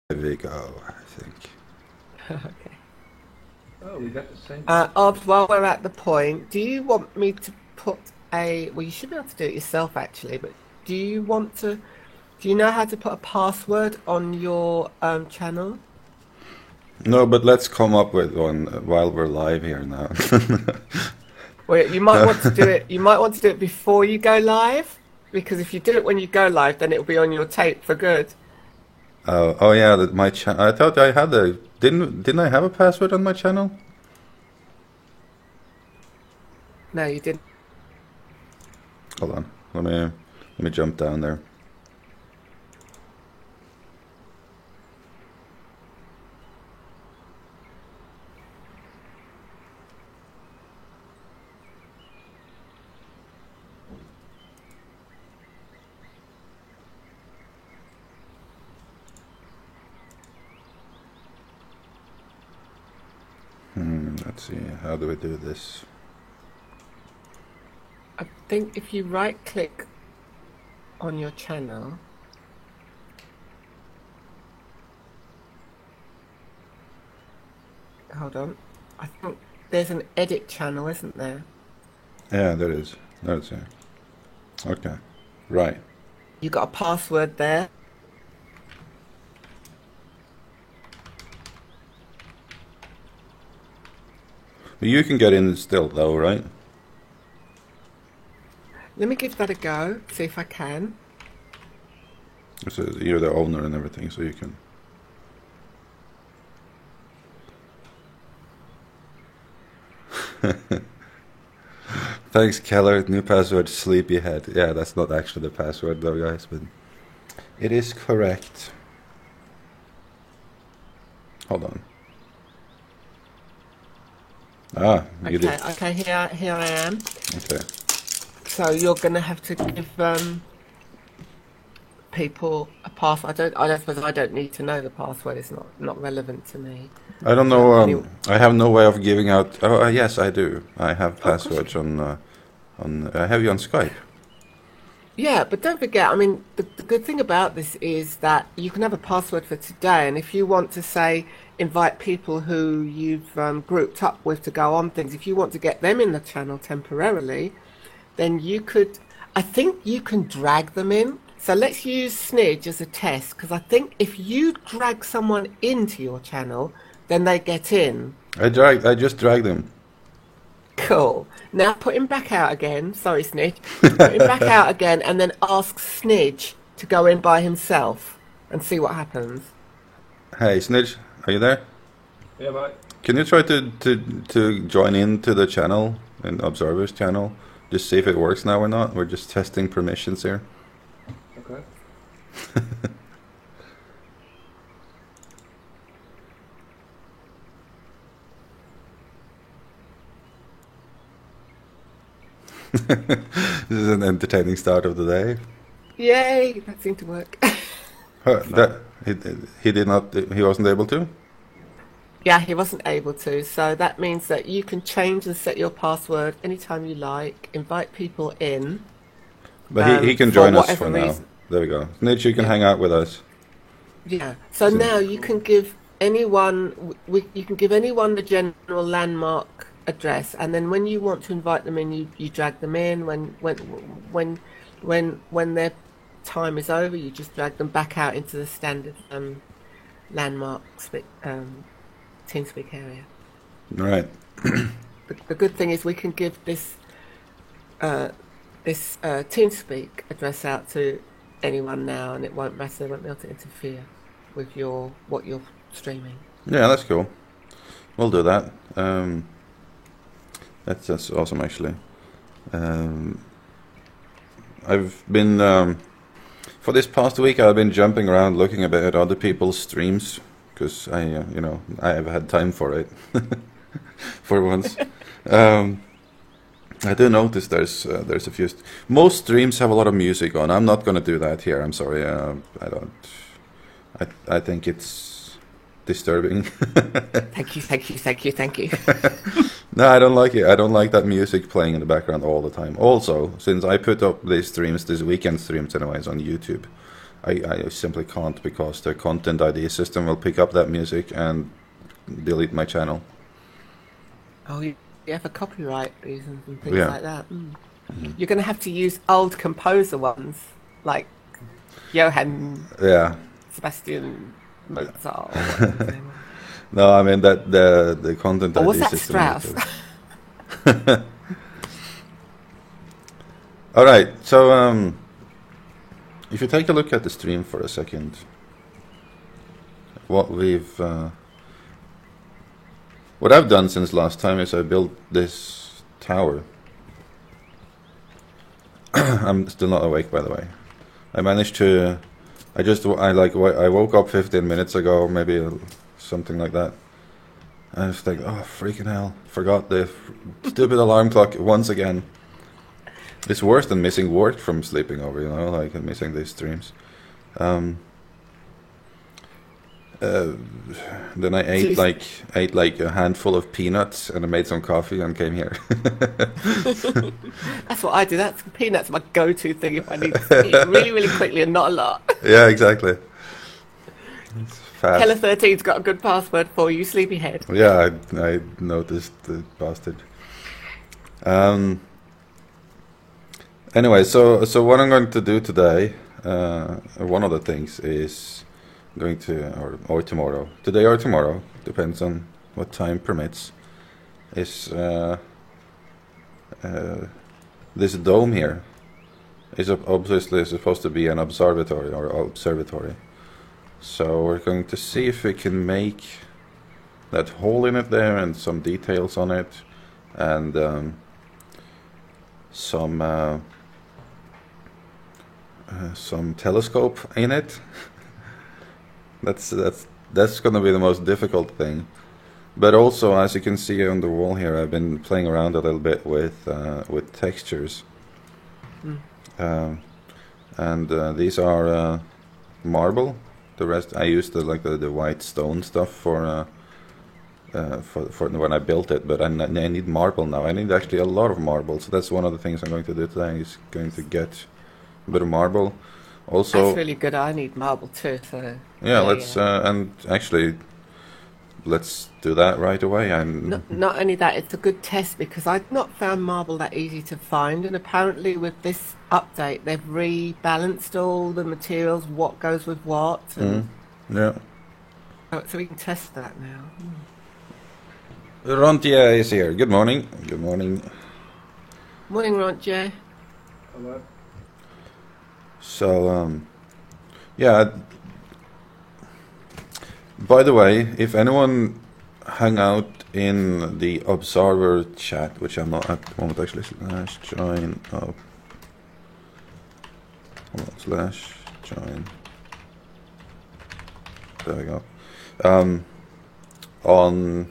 There we go, I think. Okay. Oh, we got the same. Obs, while we're at the point, do you want me to put a, well, you should be able to do it yourself actually, but do you want to, do you know how to put a password on your channel? No, but let's come up with one while we're live here now. Well, you might want to do it, you might want to do it before you go live, because if you do it when you go live, then it'll be on your tape for good. Oh yeah, that my channel. I thought I had a didn't I have a password on my channel? No, you didn't. Hold on, let me jump down there. Let's see, how do we do this? I think if you right click on your channel, hold on, I think there's an edit channel, isn't there? Yeah, there is. Let's see. Okay, right. You got a password there. You can get in still though, right? Let me give that a go, see if I can. So you're the owner and everything, so you can. Thanks, Keller. New password, sleepyhead. Yeah, that's not actually the password though, guys, but it is correct. Hold on. Ah, you did. Okay, here I am. Okay. So you're gonna have to give people a password. I don't suppose I don't need to know the password. It's not relevant to me. I don't know. Any, I have no way of giving out. Oh, yes, I do. I have oh, of course. passwords on. I have you on Skype. Yeah, but don't forget. I mean, the good thing about this is that you can have a password for today, and if you want to say invite people who you've grouped up with to go on things, if you want to get them in the channel temporarily, then you could. I think you can drag them in. So let's use Snidge as a test, because I think if you drag someone into your channel, then they get in. I just dragged him. Cool. Now put him back out again. Sorry, Snidge. Put him back out again and then ask Snidge to go in by himself and see what happens. Hey, Snitch, are you there? Yeah, mate. Can you try to join into the channel, and Observer's channel? Just see if it works now or not. We're just testing permissions here. Okay. This is an entertaining start of the day. Yay, that seemed to work. That he did not. He wasn't able to. Yeah, he wasn't able to. So that means that you can change and set your password anytime you like, invite people in But he can for join us whatever for now. reason. There we go. Snitch, you can Yeah. hang out with us. Yeah. So So, now you can give anyone you can give anyone the general landmark address, and then when you want to invite them in, you drag them in. When when their time is over, you just drag them back out into the standard landmark TeamSpeak area. right. The good thing is we can give uh, this TeamSpeak address out to anyone now, and it won't matter. They won't be able to interfere with your what you're streaming. Yeah, that's cool. We'll do that. That's awesome, actually. Um, I've been for this past week. I've been jumping around looking a bit at other people's streams because I have had time for it for once. Um, I do notice there's a few. Most streams have a lot of music on. I'm not gonna do that here. I'm sorry. I don't. I think it's disturbing. Thank you, thank you, thank you, thank you. No, I don't like it. I don't like that music playing in the background all the time. Also, since I put up these streams, these weekend streams anyways, on YouTube, I simply can't, because the content ID system will pick up that music and delete my channel. Oh, yeah, for copyright reasons and things Yeah. like that. You're going to have to use old composer ones, like Johann Yeah. Sebastian Mozart or whatever his name was. No, I mean that the content Or ID was that system. Strauss? All right, so if you take a look at the stream for a second, what I've done since last time is I built this tower. I'm still not awake, by the way. I managed to. I woke up 15 minutes ago, maybe something like that. I was like, oh freaking hell! Forgot the stupid alarm clock once again. It's worse than missing work from sleeping over, you know, like missing these streams. Then I ate like a handful of peanuts, and I made some coffee and came here. That's what I do. That's peanuts, my go-to thing if I need to eat really, really quickly and not a lot. Yeah, exactly. It's fast. Keller 13's got a good password for you, sleepyhead. Yeah, I noticed the bastard. Anyway, so what I'm going to do today, one of the things is going to, or tomorrow, today or tomorrow, depends on what time permits, is this dome here is obviously supposed to be an observatory. So we're going to see if we can make that hole in it there and some details on it, and some telescope in it. That's going to be the most difficult thing. But also, as you can see on the wall here, I've been playing around a little bit with textures, and these are marble. The rest I used the white stone stuff for when I built it. But I need marble now. I need actually a lot of marble. So that's one of the things I'm going to do today. Is going to get a bit of marble. Also, That's really good. I need marble too. So yeah, and actually, let's do that right away. Not only that, it's a good test because I've not found marble that easy to find, and apparently with this update, they've rebalanced all the materials, what goes with what. And yeah. so we can test that now. Rontia is here. Good morning. Good morning. Morning, Rontje. Hello. So, yeah. By the way, if anyone hung out in the Observer chat, which I'm not at the moment actually, /join up. /join. There we go. On,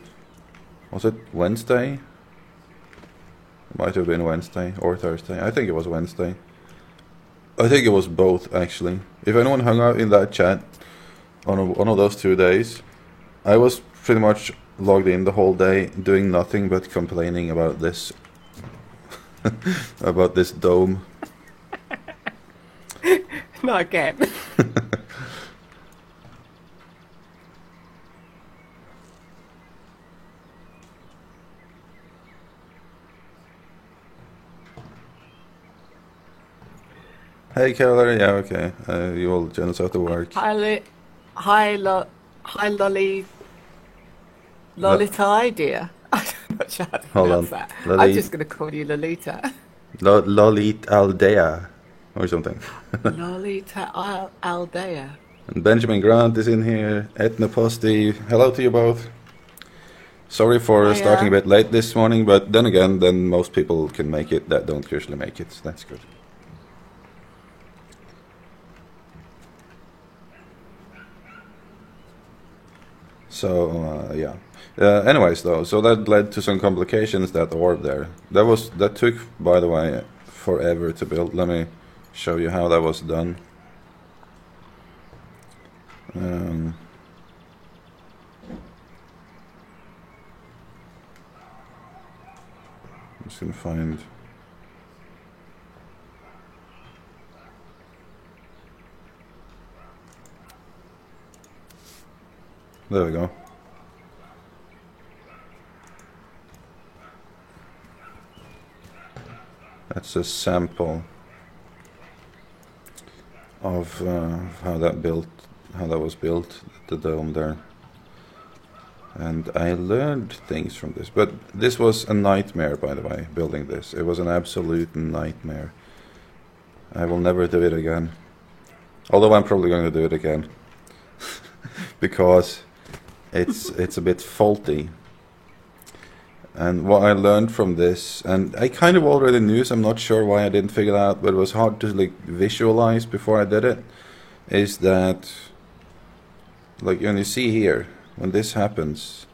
was it Wednesday? It might have been Wednesday or Thursday. I think it was Wednesday. I think it was both, actually. If anyone hung out in that chat on one of those 2 days, I was pretty much logged in the whole day, doing nothing but complaining about this, about this dome. Not again. Hey, Keller. Yeah, okay. You all jealous after work. Lolita, dear. I'm not sure how to Hold pronounce on. that. I'm just going to call you Lolita. Lolit Aldea, or something. Lolita Aldea. And Benjamin Grant is in here. Etna Posty. Hello to you both. Sorry for Hiya. starting a bit late this morning, but then again, then most people can make it that don't usually make it. So that's good. So yeah. Anyways, though, so that led to some complications. That orb there, that took, by the way, forever to build. Let me show you how that was done. I'm just gonna find. There we go. That's a sample of how that was built, the dome there. And I learned things from this, but this was a nightmare, by the way, building this. It was an absolute nightmare. I will never do it again. Although I'm probably going to do it again. Because it's a bit faulty. And what I learned from this, and I kind of already knew, so I'm not sure why I didn't figure it out, but it was hard to like visualize before I did it, is that, like when you see here, when this happens,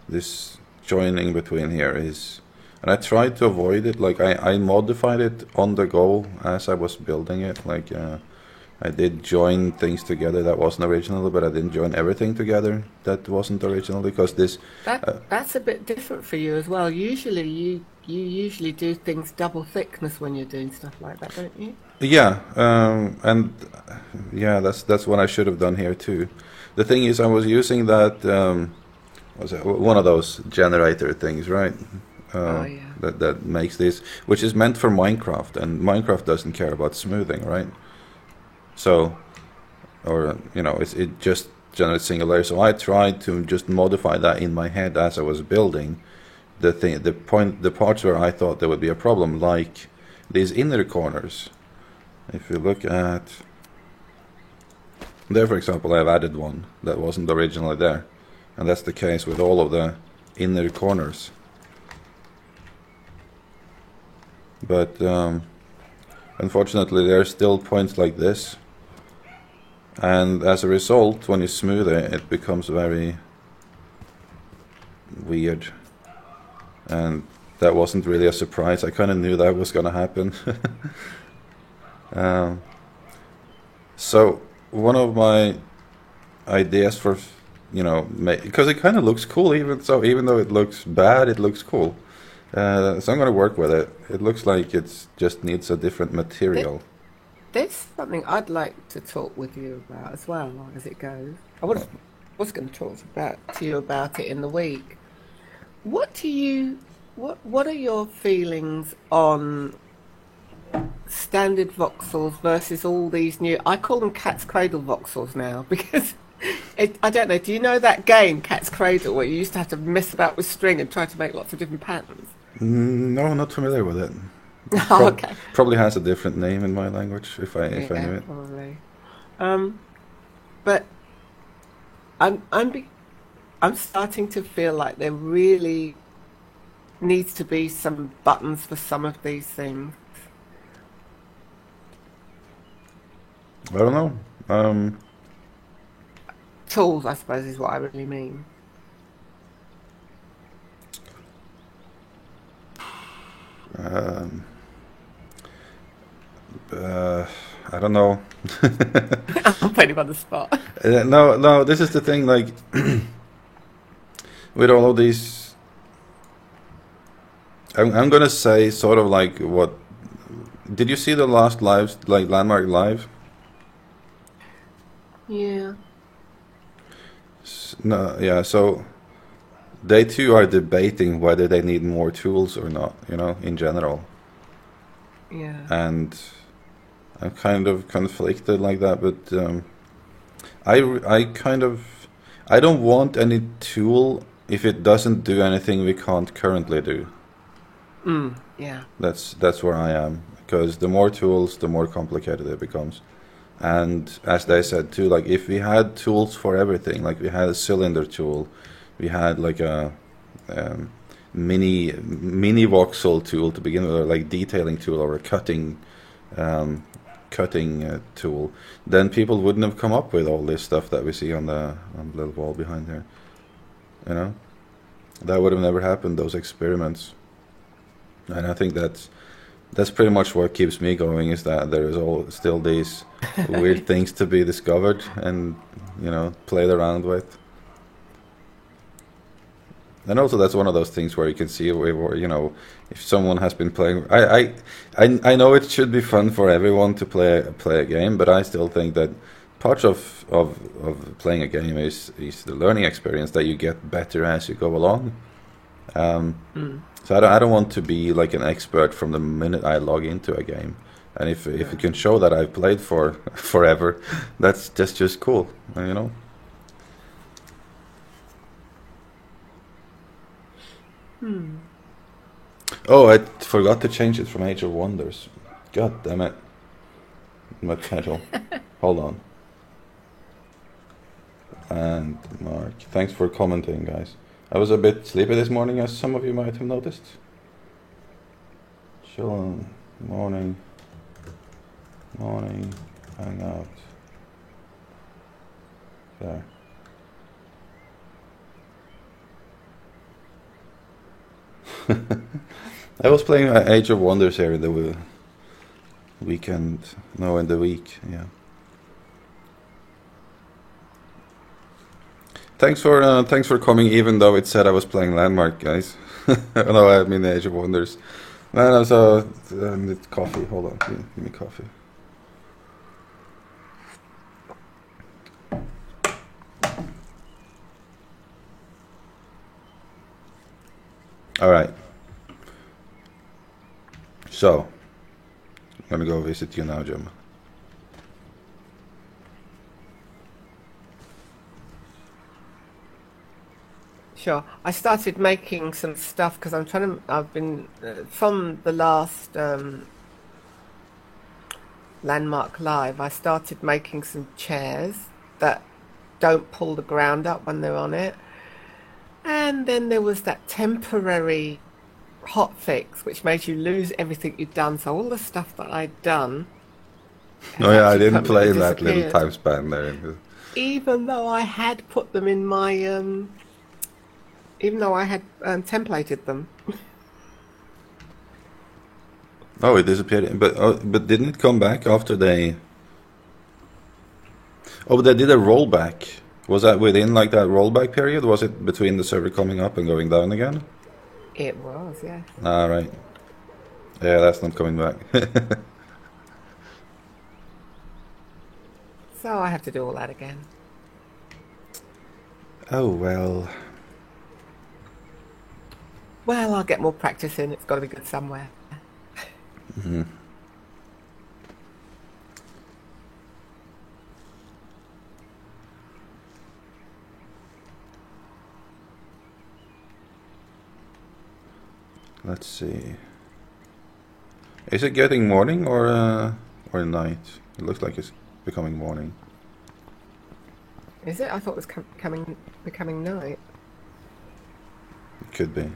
this joining between here is, and I tried to avoid it, like I modified it on the go as I was building it, like I did join things together that wasn't original, but I didn't join everything together that wasn't original, because this... That's a bit different for you as well. Usually you usually do things double thickness when you're doing stuff like that, don't you? Yeah, and yeah, that's what I should have done here too. The thing is, I was using that, was it one of those generator things, right? Yeah. That makes this, which is meant for Minecraft, and Minecraft doesn't care about smoothing, right? So, or you know, it just generates single layer. So I tried to just modify that in my head as I was building the parts where I thought there would be a problem, like these inner corners. If you look at there, for example, I've added one that wasn't originally there, and that's the case with all of the inner corners. But unfortunately, there are still points like this. And as a result, when you smooth it, it becomes very weird. And that wasn't really a surprise. I kind of knew that was going to happen. So one of my ideas for, you know, because it kind of looks cool, even though it looks bad, it looks cool. So I'm going to work with it. It looks like it just needs a different material. There's something I'd like to talk with you about as well as it goes. I was going to talk to you about it in the week. What are your feelings on standard voxels versus all these new? I call them Cat's Cradle voxels now because I don't know. Do you know that game Cat's Cradle where you used to have to mess about with string and try to make lots of different patterns? No, I'm not familiar with it. Oh, okay. Probably has a different name in my language if I knew it. Probably. But I'm starting to feel like there really needs to be some buttons for some of these things. I don't know. Tools, I suppose, is what I really mean. I don't know. I'm putting him on the spot. No, this is the thing, like, with all of these, I'm gonna say sort of like what, did you see the last lives, like Landmark Live? Yeah. No, yeah, so they too are debating whether they need more tools or not, you know, in general. Yeah. And I'm kind of conflicted like that, but I don't want any tool if it doesn't do anything we can't currently do. Yeah. That's where I am, because the more tools, the more complicated it becomes. And as they said too, like if we had tools for everything, like we had a cylinder tool, we had like a mini voxel tool to begin with, or like detailing tool, or a cutting tool, then people wouldn't have come up with all this stuff that we see on the little wall behind here. You know, that would have never happened, those experiments. And I think that's pretty much what keeps me going, is that there is still these weird things to be discovered and, you know, played around with. And also that's one of those things where you can see where, you know, if someone has been playing, I know it should be fun for everyone to play a game, but I still think that part of playing a game is the learning experience that you get better as you go along. So I don't want to be like an expert from the minute I log into a game. And if you can show that I've played for forever, that's just cool, you know. Oh, I forgot to change it from Age of Wonders. God damn it. My title. Hold on. And Mark, thanks for commenting, guys. I was a bit sleepy this morning, as some of you might have noticed. Chill, morning, hang out. There. I was playing Age of Wonders here in the weekend. No, in the week, yeah. Thanks for coming, even though it said I was playing Landmark, guys. No, I mean Age of Wonders. Man, I saw need coffee. Hold on, give me coffee. All right. So, I'm gonna go visit you now, Jim. Sure. I started making some stuff because I've been from the last Landmark Live. I started making some chairs that don't pull the ground up when they're on it, and then there was that temporary hotfix which made you lose everything you'd done. So all the stuff that I'd done. Oh yeah, I didn't play permanently that little disappeared, time span there. even though I had put them in my even though I had templated them. Oh, it disappeared. But didn't it come back after they? Oh, but they did a rollback. Was that within like that rollback period? Was it between the server coming up and going down again? It was, yeah. Ah, right. Yeah, that's not coming back. So I have to do all that again. Oh well. Well, I'll get more practice in. It's got to be good somewhere. Mm-hmm. Let's see. Is it getting morning or night? It looks like it's becoming morning. Is it? I thought it was becoming night. It could be.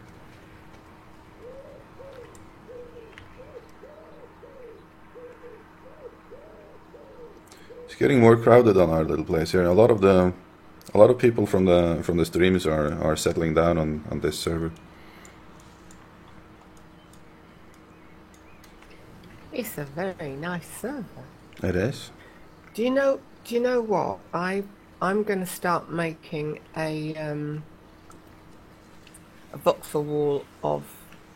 It's getting more crowded on our little place here. A lot of people from the streams are settling down on this server. It's a very nice server. It is. Do you know what? I'm going to start making a voxel wall of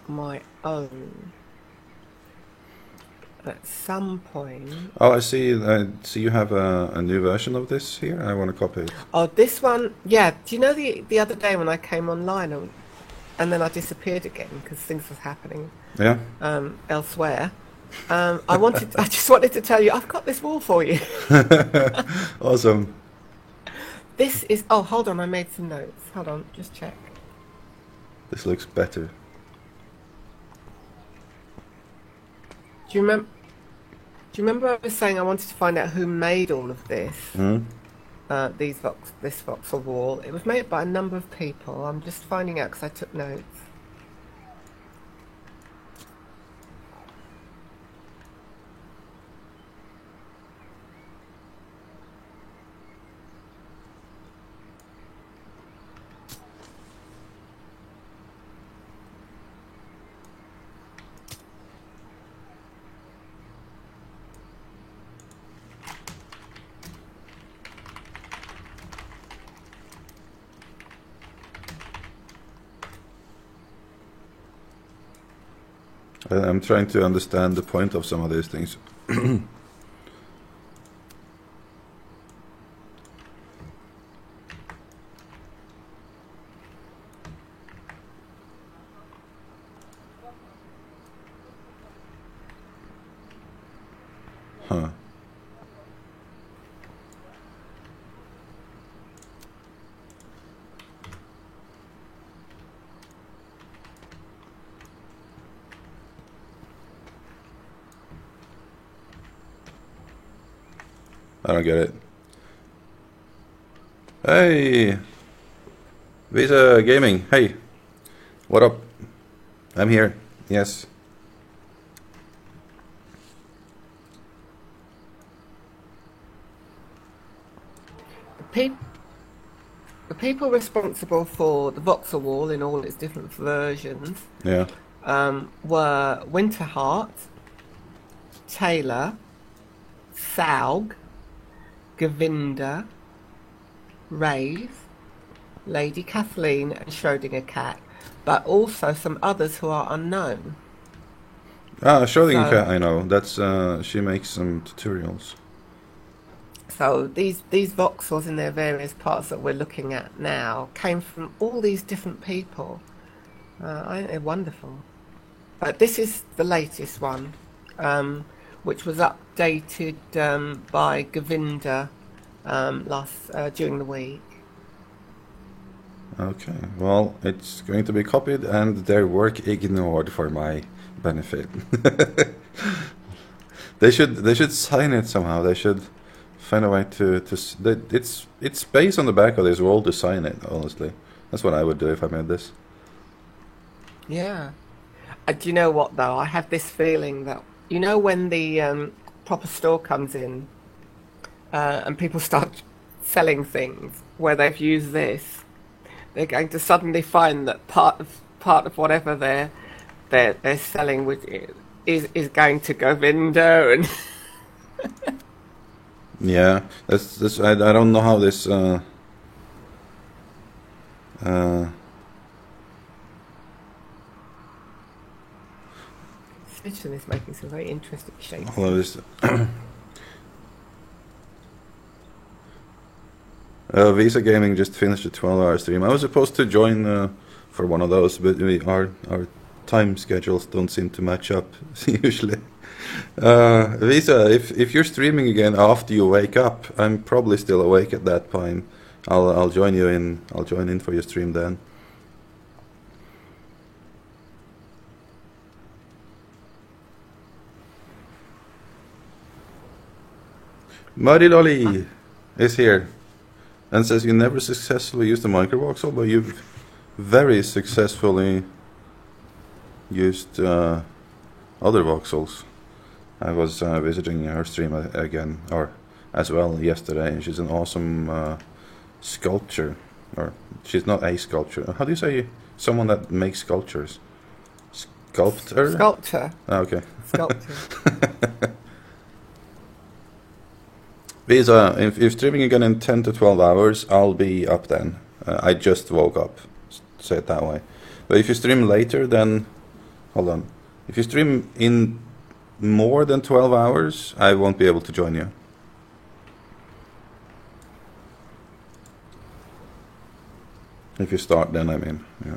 my own at some point. Oh, I see you have a new version of this here. I want to copy it. Oh, this one, yeah. Do you know the other day when I came online and then I disappeared again because things was happening Yeah. elsewhere? I just wanted to tell you I've got this wall for you. Awesome. This is. Oh, hold on. I made some notes. Hold on. Just check. This looks better. Do you remember I was saying I wanted to find out who made all of this? This voxel wall. It was made by a number of people. I'm just finding out because I took notes. I'm trying to understand the point of some of these things. I don't get it. Hey, Visa Gaming. Hey, what up? I'm here. Yes. The people responsible for the Voxel Wall in all its different versions Yeah. were Winterheart, Taylor, Saug, Govinda, Rave, Lady Kathleen, and Schrodinger Cat, but also some others who are unknown. Schrodinger So- Cat, I know. That's she makes some tutorials. So these voxels in their various parts that we're looking at now came from all these different people. I think they're wonderful. But this is the latest one, which was updated by Govinda during the week. Okay. Well, it's going to be copied and their work ignored for my benefit. They should sign it somehow. They should find a way to it's space on the back of this wall to sign it. Honestly, that's what I would do if I made this. Yeah. Do you know what though? I have this feeling that when the proper store comes in and people start selling things where they've used this, they're going to suddenly find that part of whatever they're selling is going to Govinda and. Yeah, that's I don't know how this Switching is making some very interesting shapes. all of this. Visa Gaming just finished a 12-hour stream. I was supposed to join for one of those, but our time schedules don't seem to match up usually. Visa, if you're streaming again after you wake up, I'm probably still awake at that time. I'll join you in. I'll join in for your stream then. Mariloli is here and says you never successfully used a microvoxel, but you've very successfully used other voxels. I was visiting her stream again, or as well yesterday, and she's an awesome sculptor. Or she's not a sculptor. How do you say someone that makes sculptures? Sculptor? Sculptor. Ah, okay. Sculptor. Visa, if streaming again in 10 to 12 hours, I'll be up then. I just woke up, say it that way. But if you stream later, then... Hold on. If you stream in more than 12 hours, I won't be able to join you. If you start then, I mean. Yeah.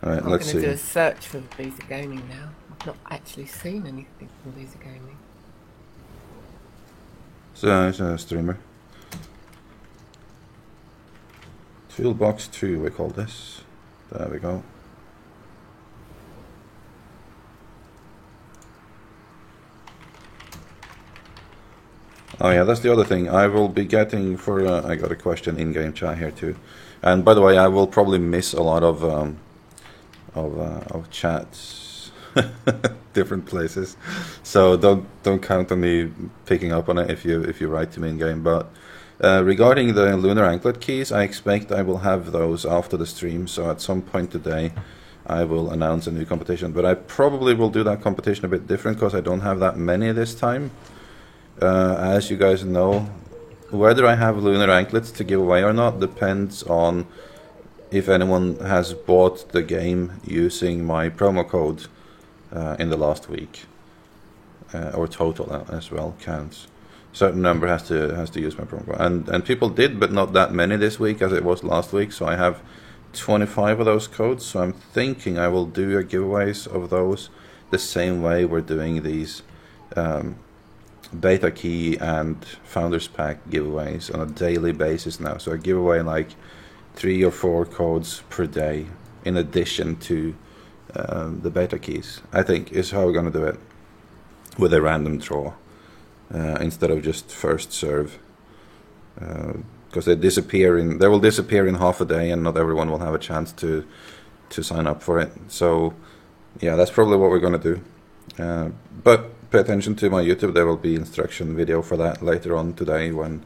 Alright, I'm let's going to do a see. search for Visa Gaming now. I've not actually seen anything from Visa Gaming. So, it's a streamer. Toolbox 2, we call this. There we go. Oh yeah, that's the other thing. I will be getting for. I got a question in game chat here too, and by the way, I will probably miss a lot of chats, different places. So don't count on me picking up on it if you write to me in game. But regarding the lunar anklet keys, I expect I will have those after the stream. So at some point today, I will announce a new competition. But I probably will do that competition a bit different because I don't have that many this time. As you guys know, whether I have lunar anklets to give away or not depends on if anyone has bought the game using my promo code in the last week, or total as well counts. Certain number has to use my promo code, and people did, but not that many this week as it was last week. So I have 25 of those codes. So I'm thinking I will do giveaways of those the same way we're doing these. Beta key and founders pack giveaways on a daily basis now. So I give away like 3 or 4 codes per day in addition to the beta keys. I think is how we're gonna do it with a random draw. instead of just first serve, because they will disappear in half a day, and not everyone will have a chance to sign up for it. So yeah, that's probably what we're going to do. But pay attention to my YouTube. There will be instruction video for that later on today when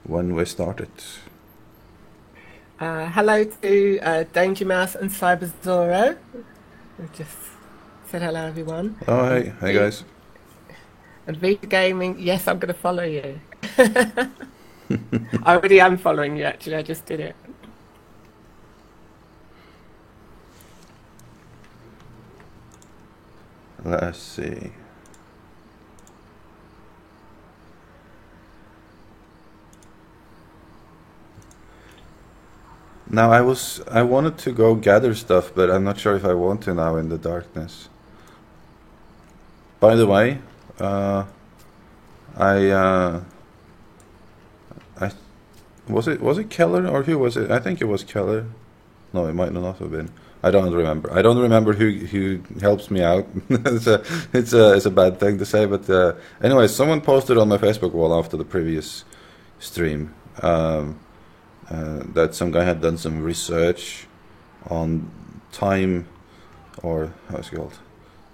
we start it. Hello to Danger Mouse and Cyber Zorro. We just said hello, everyone. Oh, hey guys. And Vita Gaming, yes, I'm going to follow you. I already am following you, actually. I just did it. Let's see. Now I wanted to go gather stuff, but I'm not sure if I want to now in the darkness. By the way, was it Keller or who was it? I think it was Keller. No, it might not have been. I don't remember. I don't remember who helps me out. it's a bad thing to say, but anyway, someone posted on my Facebook wall after the previous stream that some guy had done some research on time, or how's it called,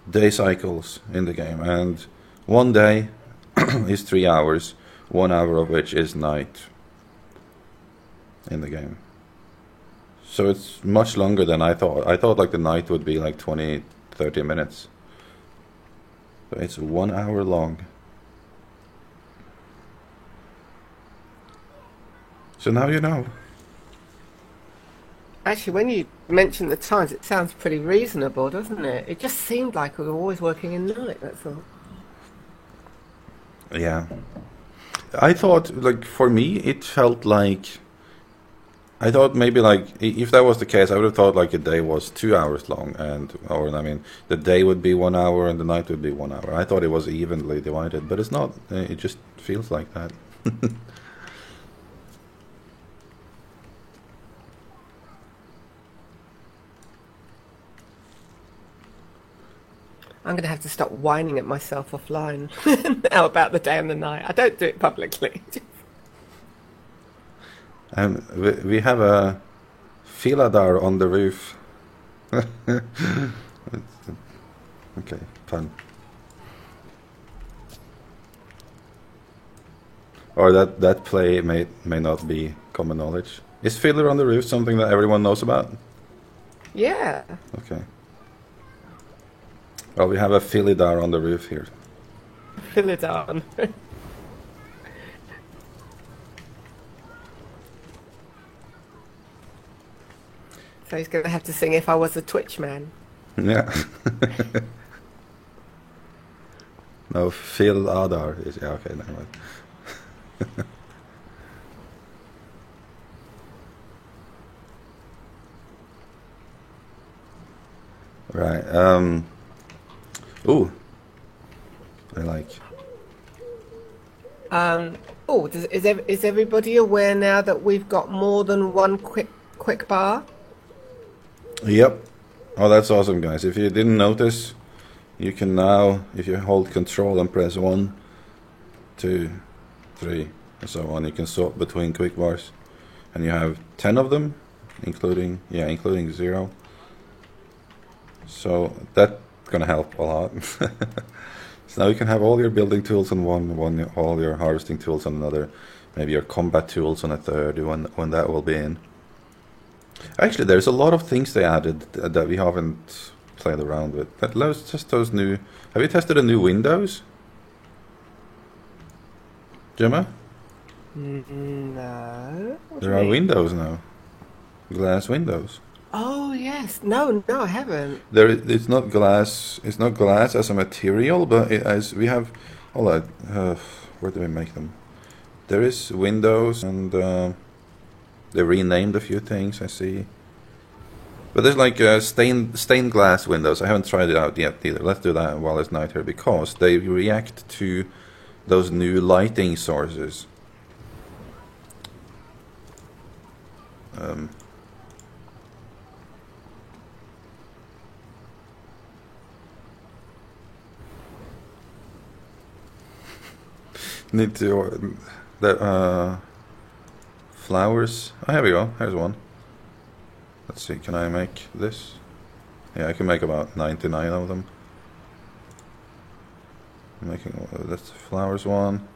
day cycles in the game, and one day is 3 hours, 1 hour of which is night in the game. So it's much longer than I thought. I thought like the night would be like 20-30 minutes. But it's 1 hour long. So now you know. Actually, when you mention the times, it sounds pretty reasonable, doesn't it? It just seemed like we were always working in night, that's all. Yeah. I thought, like, for me, it felt like... I thought maybe, like, if that was the case, I would have thought, like, a day was 2 hours long, the day would be 1 hour and the night would be 1 hour. I thought it was evenly divided, but it's not. It just feels like that. I'm going to have to stop whining at myself offline now about the day and the night. I don't do it publicly. We have a Filadar on the roof. Okay, fun. Or that play may not be common knowledge. Is Fiddler on the Roof something that everyone knows about? Yeah. Okay. Well, we have a Philidar on the roof here. Fill it on. So he's going to have to sing If I Was a Twitch Man. Yeah. No, Phil Adar is... Yeah, okay, never mind. Right. Ooh. I like... Is everybody aware now that we've got more than one quick bar? Yep. Oh, that's awesome, guys. If you didn't notice, you can now, if you hold Control and press 1, 2, 3, and so on, you can sort between quick bars. And you have 10 of them, including 0. So that's going to help a lot. So now you can have all your building tools on one, all your harvesting tools on another, maybe your combat tools on a third, when that will be in. Actually, there's a lot of things they added that we haven't played around with. Just those new... Have you tested the new windows? Gemma? No. There are windows now. Glass windows. Oh yes. No, I haven't. It's not glass. It's not glass as a material, but as we have... Hold on. Where do we make them? There is windows, and they renamed a few things, I see. But there's like stained glass windows. I haven't tried it out yet either. Let's do that while it's night here, because they react to those new lighting sources. Need to the flowers. Oh, here we go. Here's one. Let's see. Can I make this? Yeah, I can make about 99 of them. Making that's the flowers one.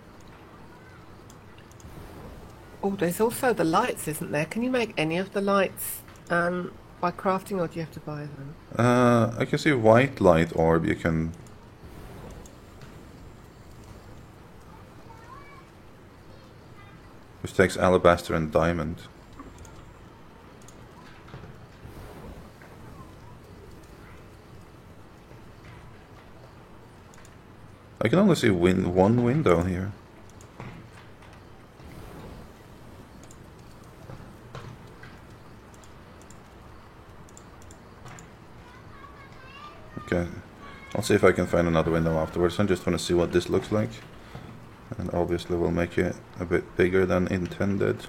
Oh, there's also the lights, isn't there? Can you make any of the lights by crafting, or do you have to buy them? I can see white light orb. You can. Which takes alabaster and diamond. I can only see one window here. Okay, I'll see if I can find another window afterwards. I just want to see what this looks like. And obviously we'll make it a bit bigger than intended.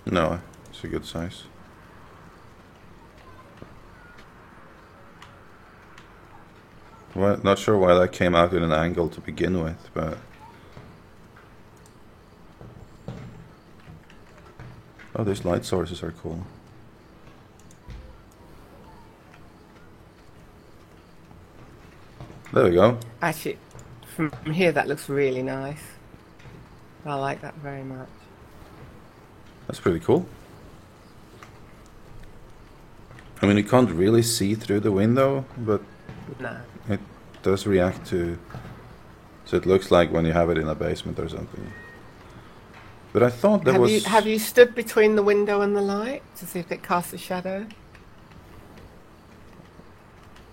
No, it's a good size. Well, not sure why that came out in an angle to begin with, but... Oh, these light sources are cool. There we go. Actually, from here that looks really nice. I like that very much. That's pretty cool. I mean, you can't really see through the window, but No. it does react to... So it looks like when you have it in a basement or something. But I thought there was... Have you stood between the window and the light to see if it casts a shadow?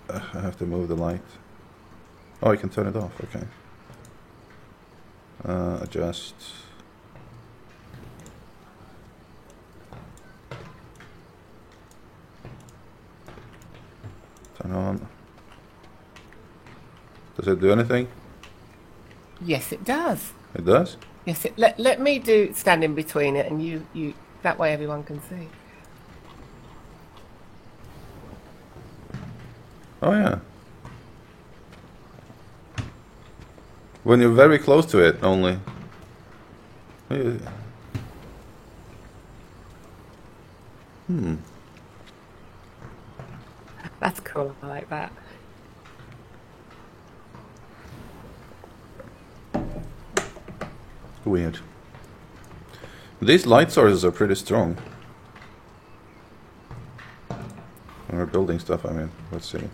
I have to move the light. Oh, I can turn it off, okay. Adjust. Turn on. Does it do anything? Yes, it does. It does? Yes, let me stand in between it, and you that way everyone can see. Oh yeah. When you're very close to it, only. That's cool. I like that. Weird. These light sources are pretty strong. When we're building stuff, I mean. Let's see.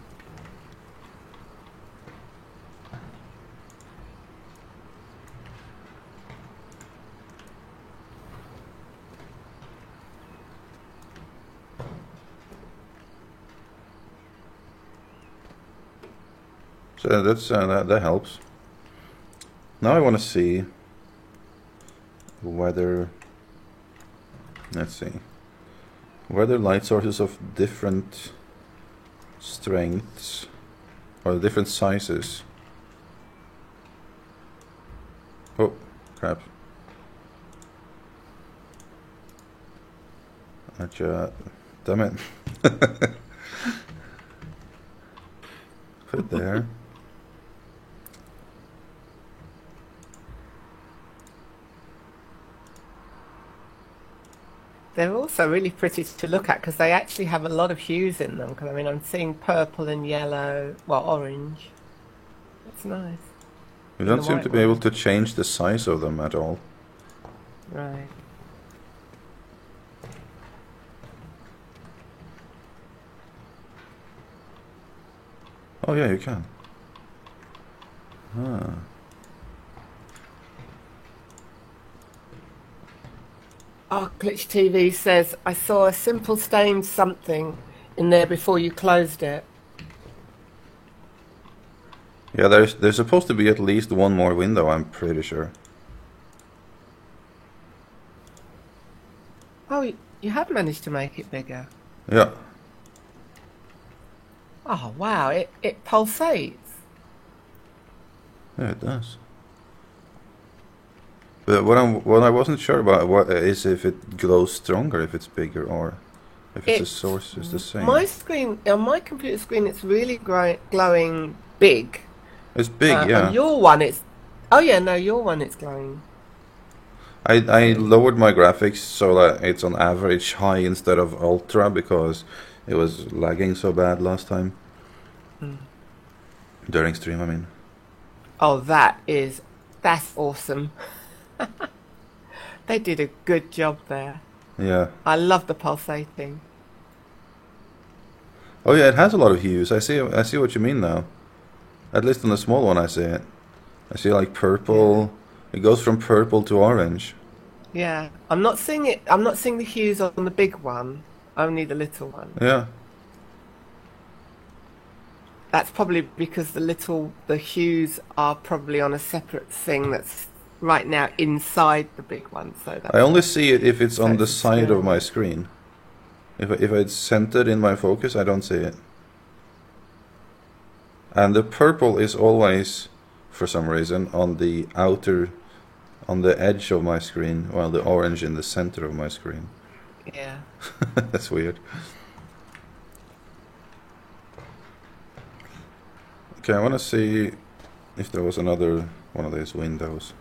So that's that helps. Now I want to see whether, let's see, whether light sources of different strengths or different sizes. Oh, crap. Damn it. Put it there. They're also really pretty to look at because they actually have a lot of hues in them. Because I mean, I'm seeing purple and yellow, well, orange. That's nice. You don't seem white to be one. able to change the size of them at all. Right. Oh yeah, you can. Ah. Oh, Glitch TV says, I saw a simple stained something in there before you closed it. Yeah, there's supposed to be at least one more window, I'm pretty sure. Oh, you have managed to make it bigger. Yeah. Oh, wow, it pulsates. Yeah, it does. But what I wasn't sure about is if it glows stronger if it's bigger or If it's a source, it's the My same. screen, on my computer screen, it's really glowing big. It's big, On yeah. your one, it's. Oh yeah, no, your one it's glowing. I lowered my graphics so that it's on average high instead of ultra because it was lagging so bad last time Mm. during stream. I mean, Oh, that's awesome. They did a good job there. yeah. I love the pulsating. Oh yeah, it has a lot of hues. I see what you mean now. At least on the small one, I see it. I see like Yeah. purple. It goes from purple to orange. Yeah. I'm not seeing it. I'm not seeing the hues on the big one, only the little one. Yeah, That's probably because the hues are probably on a separate thing that's right now inside the big one. So I that's only why. see it if it's So on the it's side of my obscuring. screen. If it's centered in my focus, I don't see it. And the purple is always, for some reason, on the edge of my screen, while the orange in the center of my screen. Yeah. That's weird. Okay, I want to see if there was another one of these windows.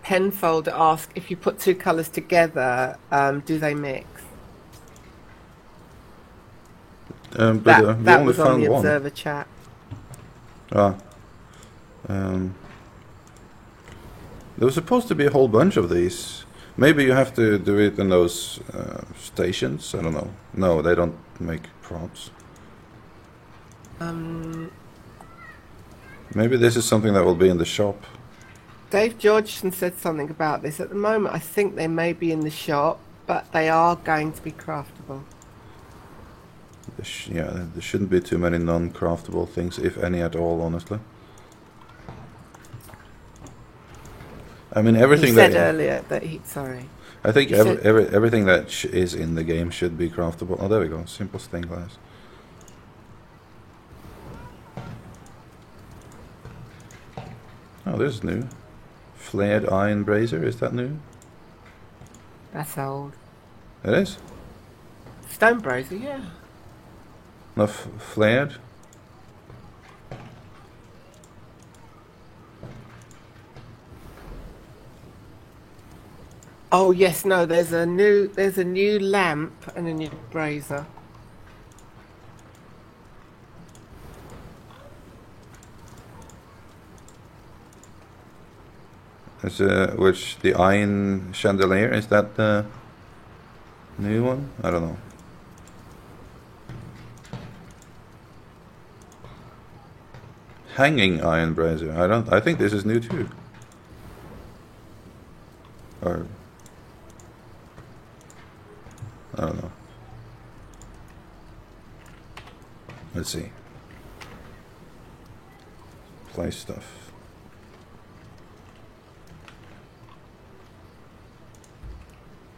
Penfold asked if you put two colours together, do they mix? But That we that only was on found the one. observer chat. Ah, um, there was supposed to be a whole bunch of these. Maybe you have to do it in those stations. I don't know. No, they don't make props. Um, Maybe this is something that will be in the shop. Dave Georgeson said something about this. At the moment, I think they may be in the shop, but they are going to be craftable. Yeah, there shouldn't be too many non-craftable things, if any at all, honestly. I mean, He everything said that earlier that he. Sorry. I think He said. everything that is in the game should be craftable. Oh, there we go. Simple stained glass. Oh, this is new. Flared iron brazier. Is that new? That's old. It is. Stone brazier, yeah. No, flared. Oh yes, no. There's a new lamp and a new brazier. Which the iron chandelier, is that the new one? I don't know. Hanging iron brazier. I think this is new too. Or I don't know. Let's see. Play stuff.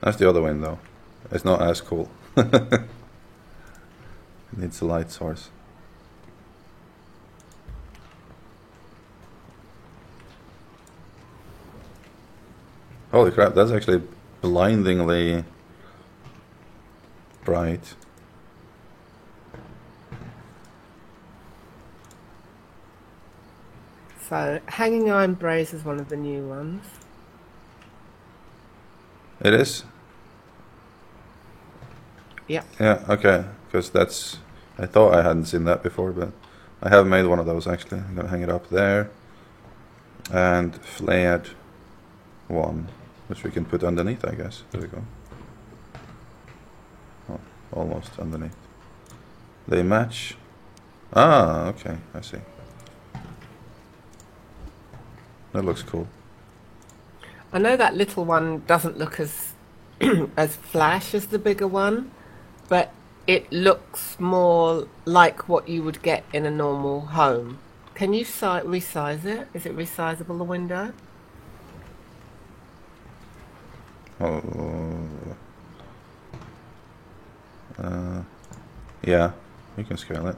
That's the other window. It's not as cool. It needs a light source. Holy crap, that's actually blindingly bright. So hanging iron brazier is one of the new ones. It is? Yep. Yeah, okay. Because that's... I thought I hadn't seen that before, but I have made one of those actually. I'm going to hang it up there. And flared one, which we can put underneath, I guess. There we go. Oh, almost underneath. They match. Ah, okay, I see. That looks cool. I know that little one doesn't look as as flash as the bigger one, but it looks more like what you would get in a normal home. Can you resize it? Is it resizable, the window? Oh, yeah, you can scale it.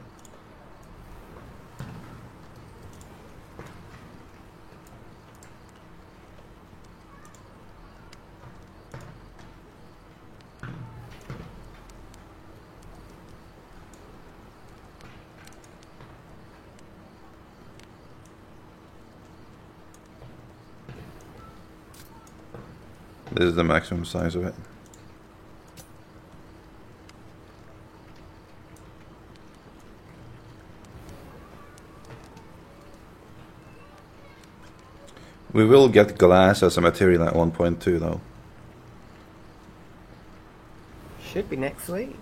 This is the maximum size of it. We will get glass as a material at 1.2 though. Should be next week.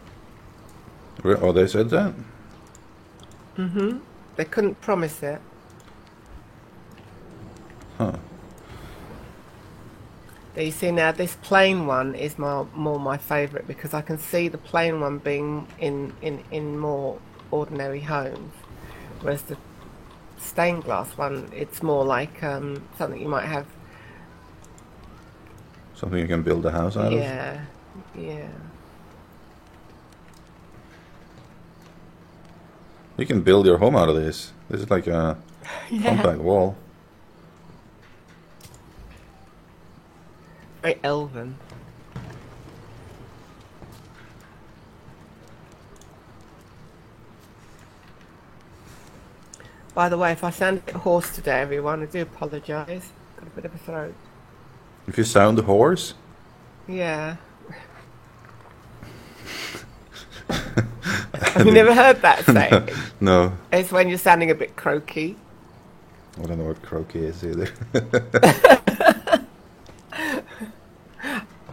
Oh, they said that? Mm-hmm. They couldn't promise it. Huh. But you see now, this plain one is more my favourite because I can see the plain one being in more ordinary homes, whereas the stained glass one, it's more like something you might have. Something you can build a house out of? Yeah, yeah. You can build your home out of this. This is like a compact wall. Very elven. By the way, if I sound a bit hoarse today, everyone, I do apologise. Got a bit of a throat. If you sound hoarse? Yeah. Have you never heard that saying? No. It's when you're sounding a bit croaky. I don't know what croaky is either.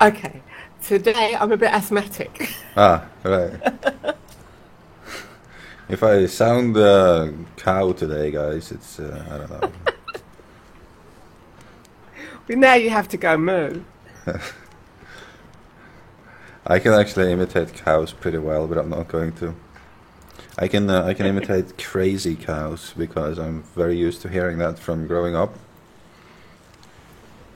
Okay. Today I'm a bit asthmatic. Ah, right. If I sound cow today, guys, it's, I don't know. But now you have to go moo. I can actually imitate cows pretty well, but I'm not going to. I can imitate crazy cows because I'm very used to hearing that from growing up.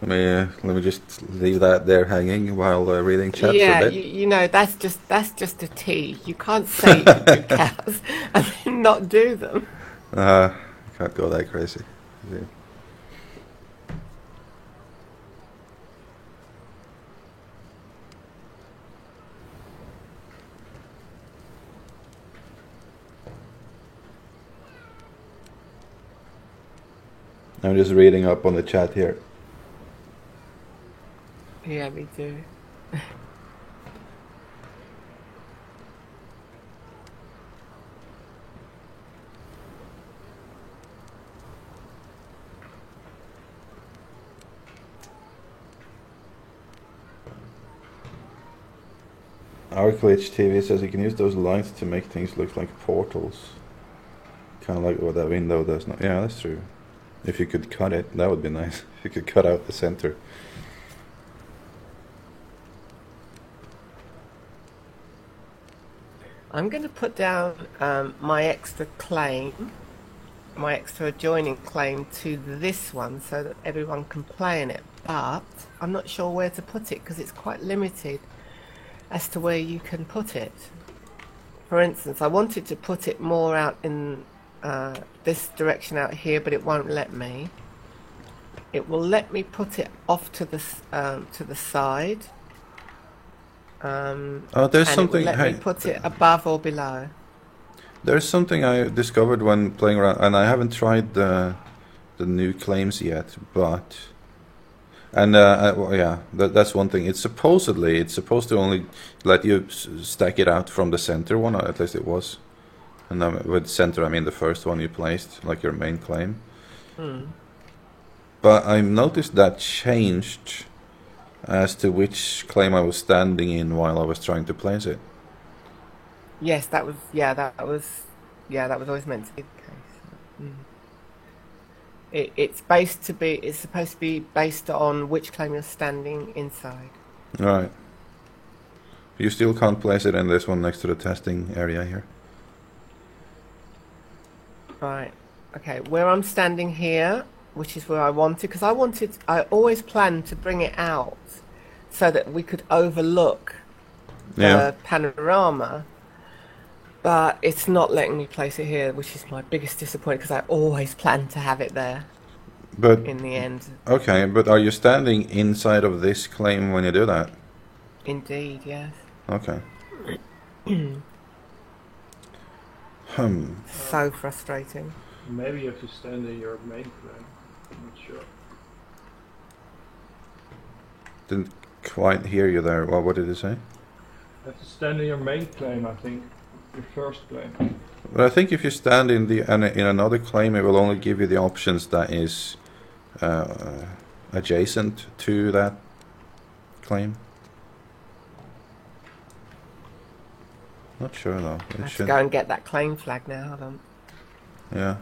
Let me just leave that there hanging while reading chat Yeah, for a bit. you know, that's just a tea. You can't say you can do cows and then not do them. Can't go that crazy. Yeah. I'm just reading up on the chat here. Yeah, me too. Arclich TV says you can use those lights to make things look like portals. Kind of like what that window does now. Yeah, that's true. If you could cut it, that would be nice. If you could cut out the center. I'm going to put down my extra claim, my extra adjoining claim to this one so that everyone can play in it. But I'm not sure where to put it because it's quite limited as to where you can put it. For instance, I wanted to put it more out in this direction out here, but it won't let me. It will let me put it off to the side. Oh, there's and something. It will let me put it above or below. There's something I discovered when playing around, and I haven't tried the new claims yet. But well, yeah, that's one thing. It's supposed to only let you stack it out from the center one, or at least it was. And with center, I mean the first one you placed, like your main claim. But I noticed that changed as to which claim I was standing in while I was trying to place it. Yes, that was always meant to be the case. It's supposed to be based on which claim you're standing inside. Right. You still can't place it in this one next to the testing area here. Right. Okay. Where I'm standing here, which is where I wanted, because I always planned to bring it out so that we could overlook the panorama. But it's not letting me place it here, which is my biggest disappointment because I always planned to have it there. But in the end. Okay, but are you standing inside of this claim when you do that? Indeed, yes. Okay. So frustrating. Maybe you have to stand in your main claim. I'm not sure. quite hear you there. What did you say? You have to stand in your main claim, I think. Your first claim. But I think if you stand in in another claim, it will only give you the options that is adjacent to that claim. Not sure though. I have to go and get that claim flag now. Hold on. Yeah.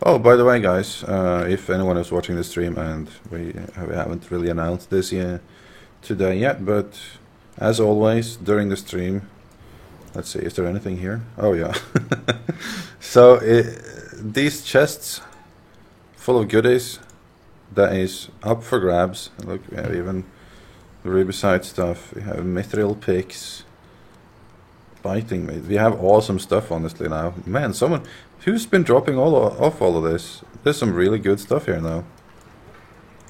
Oh, by the way, guys, if anyone is watching the stream, and we haven't really announced this today yet, but as always during the stream, let's see, is there anything here? Oh yeah. So these chests full of goodies that is up for grabs. Look, we have even the Rubicide stuff. We have Mithril picks. Biting me. We have awesome stuff, honestly, now. Man, who's been dropping off all of this? There's some really good stuff here now.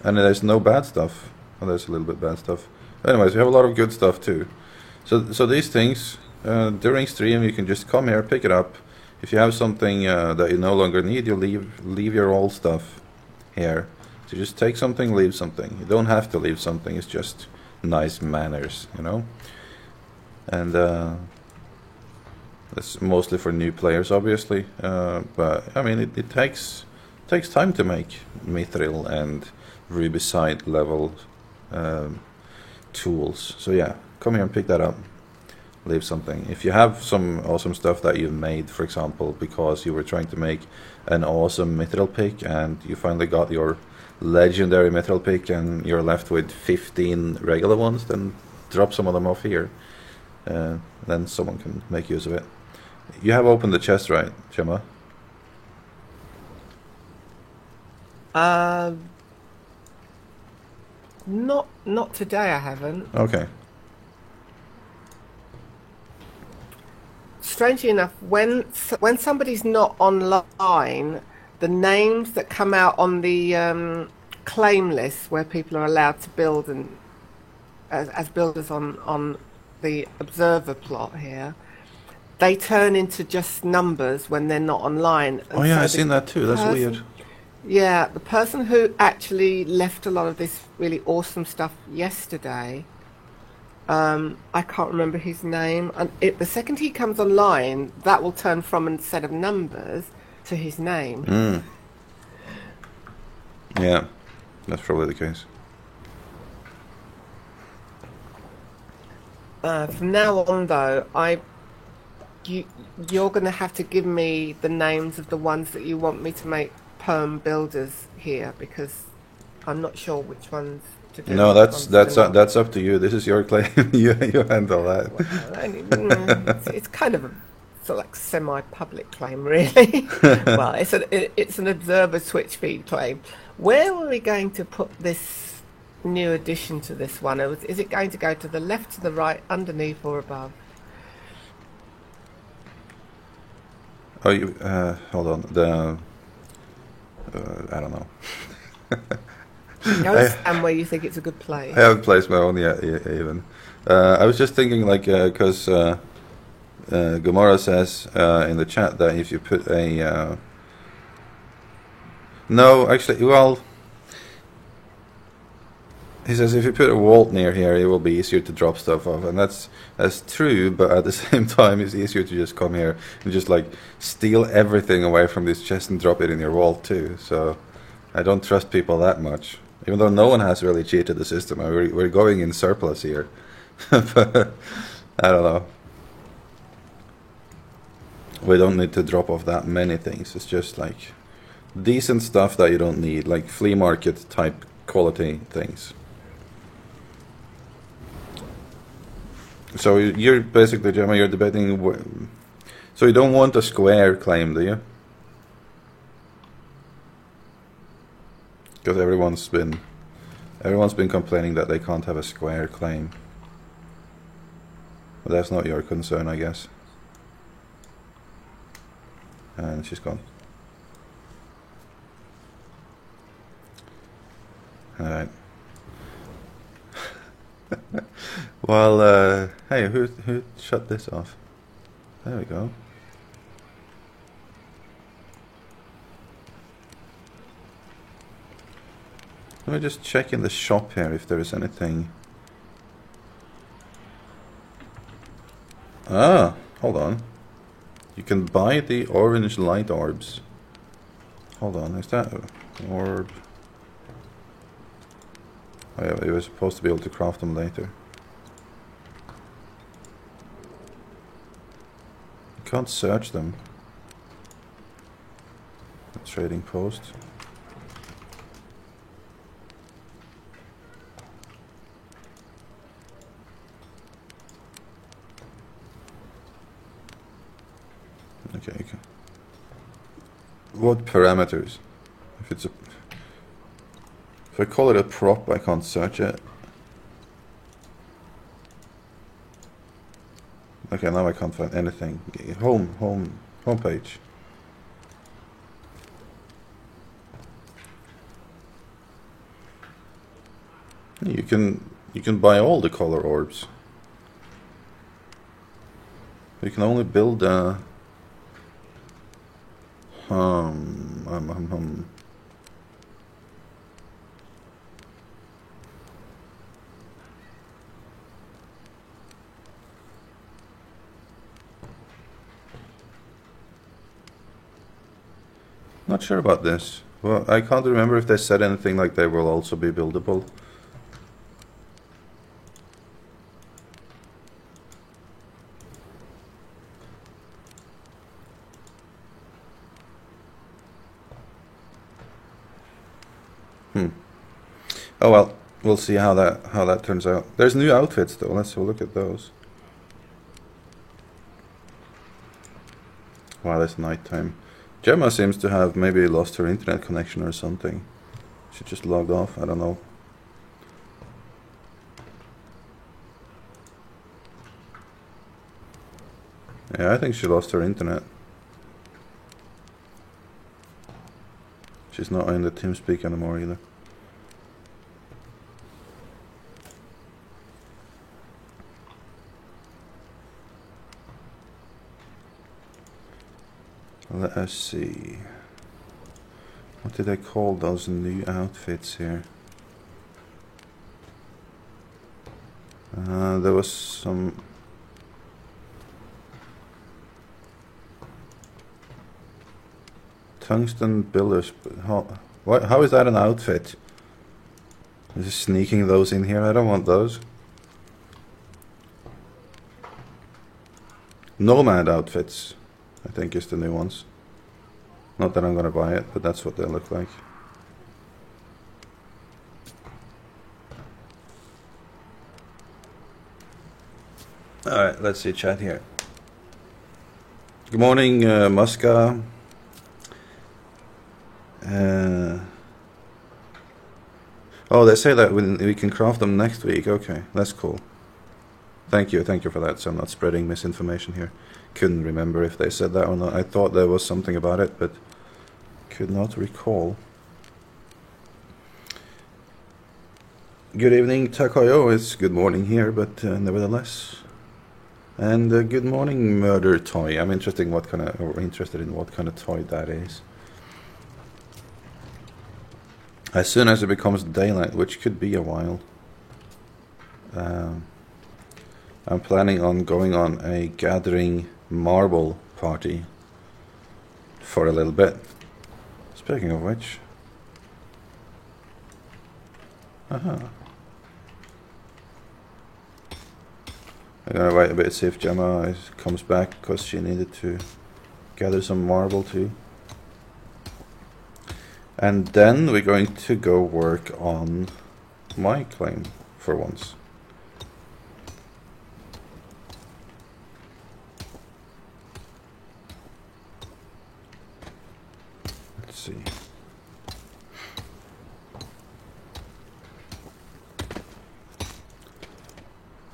And there's no bad stuff. Well, there's a little bit bad stuff. Anyways, we have a lot of good stuff too. So these things, during stream, you can just come here, pick it up. If you have something that you no longer need, you leave your old stuff here. So just take something, leave something. You don't have to leave something. It's just nice manners, you know. And that's mostly for new players, obviously. But I mean, it takes time to make Mithril and Rubicide level tools. So yeah, come here and pick that up. Leave something. If you have some awesome stuff that you've made, for example, because you were trying to make an awesome Mithril pick and you finally got your legendary Mithril pick and you're left with 15 regular ones, then drop some of them off here. Then someone can make use of it. You have opened the chest, right, Gemma? Not today. I haven't. Okay. Strangely enough, when somebody's not online, the names that come out on the claim list where people are allowed to build and as builders on the observer plot here, they turn into just numbers when they're not online. And oh yeah, so I've seen that too. That's weird. Yeah, the person who actually left a lot of this really awesome stuff yesterday, I can't remember his name. And the second he comes online, that will turn from a set of numbers to his name. Mm. Yeah, that's probably the case. From now on, though, you're going to have to give me the names of the ones that you want me to make perm builders here, because I'm not sure which ones to do. No, that's up to you. This is your claim. you handle that. Well, it's kind of a sort of like semi-public claim, really. Well, it's an observer switch feed claim. Where are we going to put this new addition to this one? Is it going to go to the left, to the right, underneath, or above? Oh, you hold on. I don't know. You understand where you think it's a good place? I haven't placed my own yet, even. I was just thinking, like, because Gomorrah says in the chat that if you put a... no, actually, well... He says if you put a vault near here, it will be easier to drop stuff off, and that's true. But at the same time, it's easier to just come here and just like steal everything away from this chest and drop it in your vault too. So I don't trust people that much, even though no one has really cheated the system. We're going in surplus here, but I don't know. We don't need to drop off that many things. It's just like decent stuff that you don't need, like flea market type quality things. So you're basically, Gemma, you're debating. So you don't want a square claim, do you? Because everyone's been complaining that they can't have a square claim. But that's not your concern, I guess. And she's gone. All right. Well, hey, who shut this off? There we go. Let me just check in the shop here if there is anything. Ah, hold on. You can buy the orange light orbs. Hold on, is that an orb? Oh yeah, you were supposed to be able to craft them later. You can't search them. A trading post. Okay. What parameters? If I call it a prop, I can't search it. Okay, now I can't find anything. Home page. You can buy all the color orbs. You can only build Not sure about this. Well, I can't remember if they said anything like they will also be buildable. Oh well, we'll see how that turns out. There's new outfits though. Let's have a look at those. Wow, it's nighttime. Gemma seems to have maybe lost her internet connection or something. She just logged off. I don't know. Yeah, I think she lost her internet. She's not in the TeamSpeak anymore either. Let us see. What did I call those new outfits here? There was some... Tungsten billers. How is that an outfit? I'm just sneaking those in here. I don't want those. Nomad outfits, I think, is the new ones. Not that I'm gonna buy it, but that's what they look like. Alright, let's see chat here. Good morning, Muska. Oh, they say that we can craft them next week. Okay, that's cool. Thank you for that, so I'm not spreading misinformation here. Couldn't remember if they said that or not. I thought there was something about it, but could not recall. Good evening, Takayo. It's good morning here, but nevertheless. And good morning, Murder Toy. I'm interested in what kind of toy that is. As soon as it becomes daylight, which could be a while, I'm planning on going on a gathering marble party for a little bit. Speaking of which, I'm gonna wait a bit, see if Gemma comes back, because she needed to gather some marble too. And then we're going to go work on my claim for once. Let's see.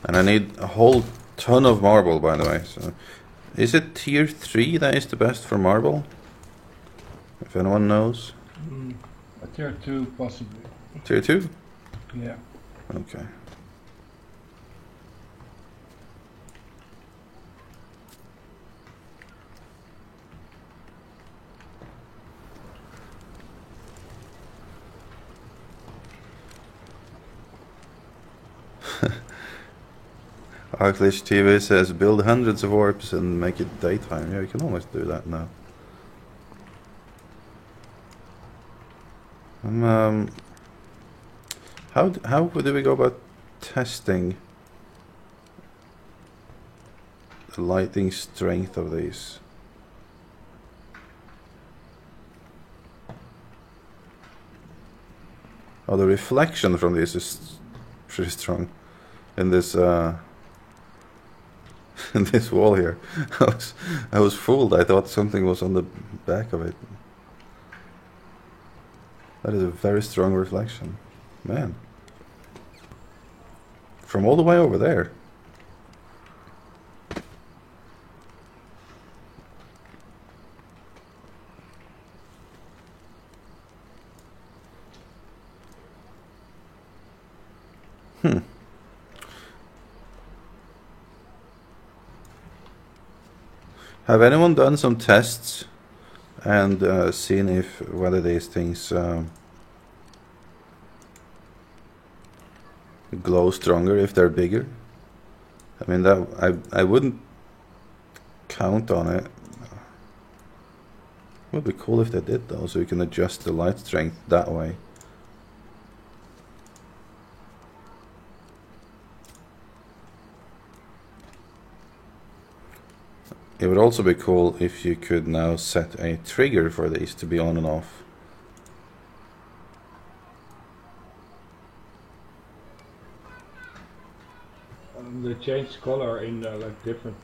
And I need a whole ton of marble, by the way. So, is it tier 3 that is the best for marble? If anyone knows. A tier 2 possibly. Tier 2? Yeah. Okay. Arclish TV says build hundreds of orbs and make it daytime. Yeah, you can almost do that now. How do we go about testing the lighting strength of these? Oh, the reflection from this is pretty strong in this in this wall here. I was fooled. I thought something was on the back of it. That is a very strong reflection, man. From all the way over there. Have anyone done some tests and seen if whether these things glow stronger if they're bigger? I mean, that I wouldn't count on it. It would be cool if they did though, so you can adjust the light strength that way. It would also be cool if you could now set a trigger for these to be on and off. They change color in like different,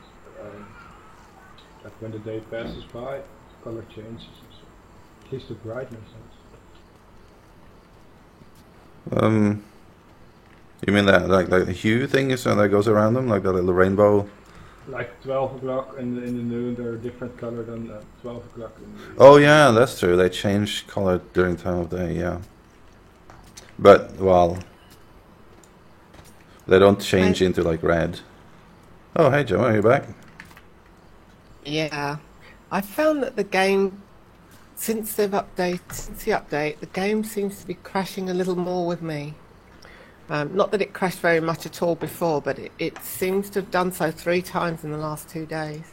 like when the day passes by, the color changes. At least the brightness. You mean that like the hue thing is that goes around them, like that little rainbow? Like 12 o'clock in the noon, they're a different color than 12 o'clock in the Oh yeah, that's true. They change color during time of day, yeah. But, well, they don't change into like red. Oh, hey Joe, are you back? Yeah, I found that the game, since the update, the game seems to be crashing a little more with me. Not that it crashed very much at all before, but it seems to have done so 3 times in the last 2 days.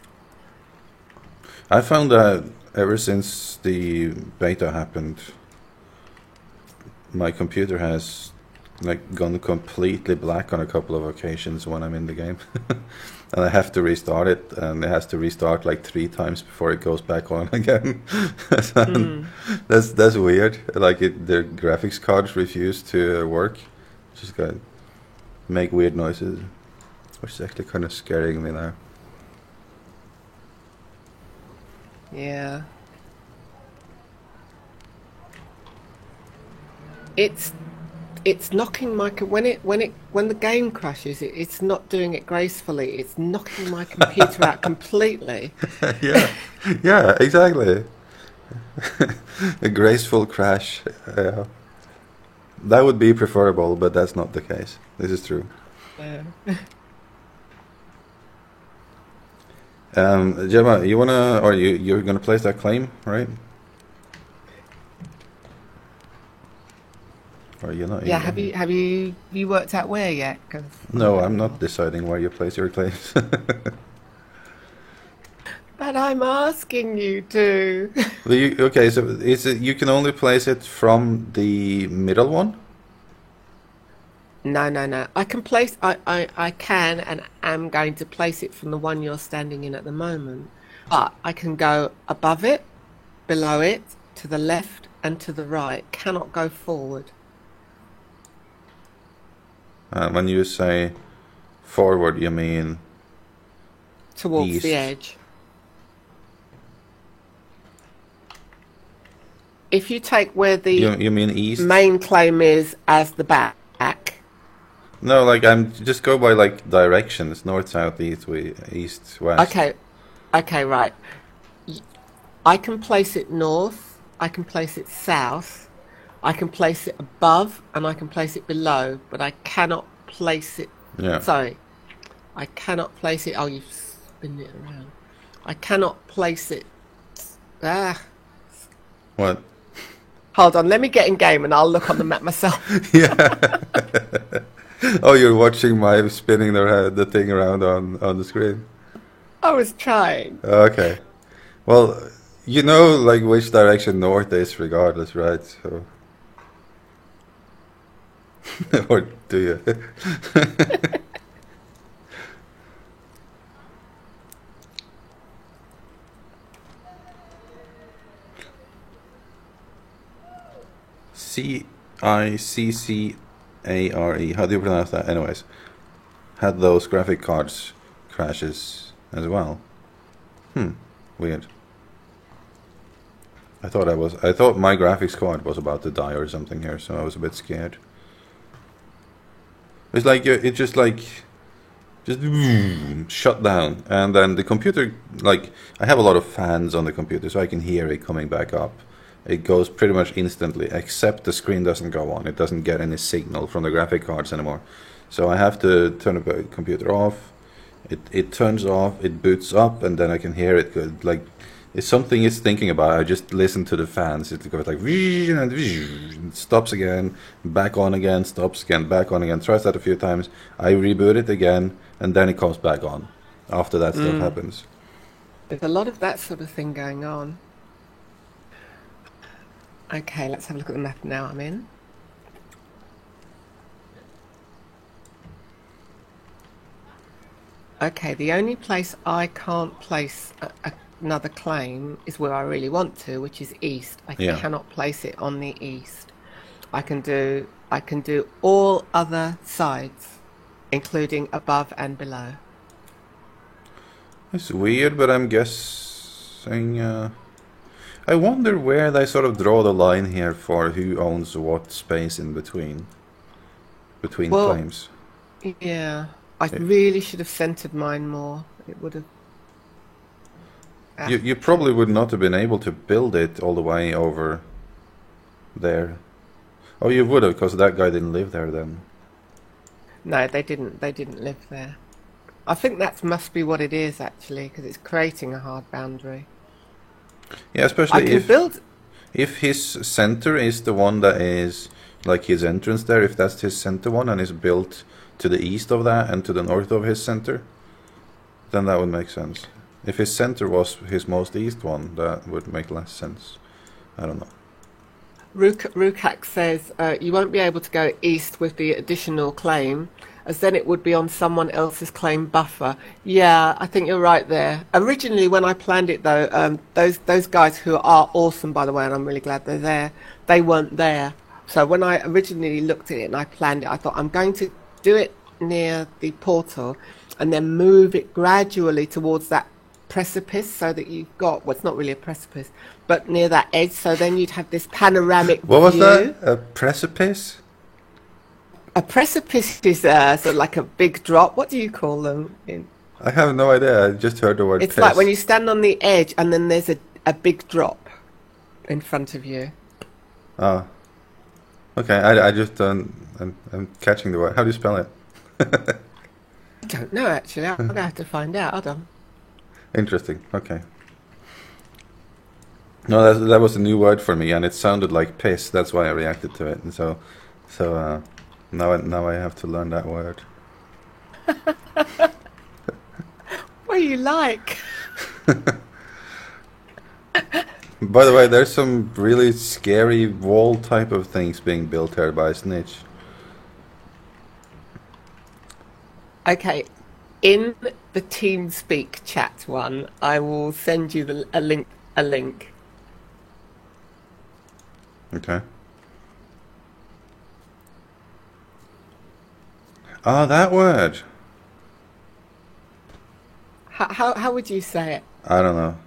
I found that ever since the beta happened, my computer has like gone completely black on a couple of occasions when I'm in the game. And I have to restart it, and it has to restart like 3 times before it goes back on again. That's weird. Like the graphics cards refuse to work. Just gotta make weird noises, which is actually kind of scaring me now. Yeah. It's knocking my when the game crashes, it's not doing it gracefully. It's knocking my computer out completely. yeah, exactly. A graceful crash. That would be preferable, but that's not the case. This is true. Yeah. Gemma, you wanna, or you're gonna place that claim, right? Or you're not? Yeah. Have you worked out where yet? 'Cause No, I'm not deciding where you place your claims. But I'm asking you to. Well, okay, so is it you can only place it from the middle one? No. I can place. I can and am going to place it from the one you're standing in at the moment. But I can go above it, below it, to the left, and to the right. Cannot go forward. When you say forward, you mean Towards east. the edge. If you take where the You mean east? main claim is as the back. No, like I'm just go by like directions: north, south, east, west. Okay, right. I can place it north. I can place it south. I can place it above, and I can place it below. But I cannot place it. Yeah. Sorry, I cannot place it. Oh, you've spun it around. I cannot place it. What? Hold on, let me get in game, and I'll look on the map myself. Yeah. Oh, you're watching my spinning the thing around on the screen. I was trying. Okay. Well, you know, like which direction north is, regardless, right? So, or do you? CICCARE. How do you pronounce that? Anyways, had those graphic cards crashes as well. Weird. I thought my graphics card was about to die or something here, so I was a bit scared. It's like it just shut down, and then the computer, like, I have a lot of fans on the computer, so I can hear it coming back up. It goes pretty much instantly, except the screen doesn't go on. It doesn't get any signal from the graphic cards anymore. So I have to turn the computer off. It turns off, it boots up, and then I can hear it go, like, if something is thinking about it, I just listen to the fans. It goes like, and it stops again, back on again, stops again, back on again. Tries that a few times. I reboot it again, and then it comes back on after that stuff happens. There's a lot of that sort of thing going on. Okay, let's have a look at the map now I'm in. Okay, the only place I can't place another claim is where I really want to, which is east. I cannot place it on the east. I can do all other sides, including above and below. It's weird, but I'm guessing. I wonder where they sort of draw the line here for who owns what space in between claims. Yeah, I really should have centered mine more. It would have. You probably would not have been able to build it all the way over there. Oh, you would have, because that guy didn't live there then. No, they didn't. They didn't live there. I think that must be what it is, actually, because it's creating a hard boundary. Yeah, especially if his center is the one that is like his entrance there. If that's his center one and is built to the east of that and to the north of his center, then that would make sense. If his center was his most east one, that would make less sense. I don't know. Rukak says you won't be able to go east with the additional claim, as then it would be on someone else's claim buffer. Yeah, I think you're right there. Originally, when I planned it, though, those guys who are awesome, by the way, and I'm really glad they're there, they weren't there. So when I originally looked at it and I planned it, I thought I'm going to do it near the portal and then move it gradually towards that precipice, so that you've got, well, it's not really a precipice, but near that edge, so then you'd have this panoramic What was view. that? A precipice? A precipice is sort of like a big drop. What do you call them? I have no idea. I just heard the word It's piss. like when you stand on the edge and then there's a big drop in front of you. Oh. Okay, I just I'm catching the word. How do you spell it? I don't know, actually. I'm going to have to find out. Hold on. Interesting. Okay. No, that was a new word for me, and it sounded like piss. That's why I reacted to it. And so now I have to learn that word. What do you like? By the way, there's some really scary wall type of things being built here by Snitch. Okay. In the TeamSpeak chat one, I will send you a link. Okay. Ah, that word. How would you say it? I don't know.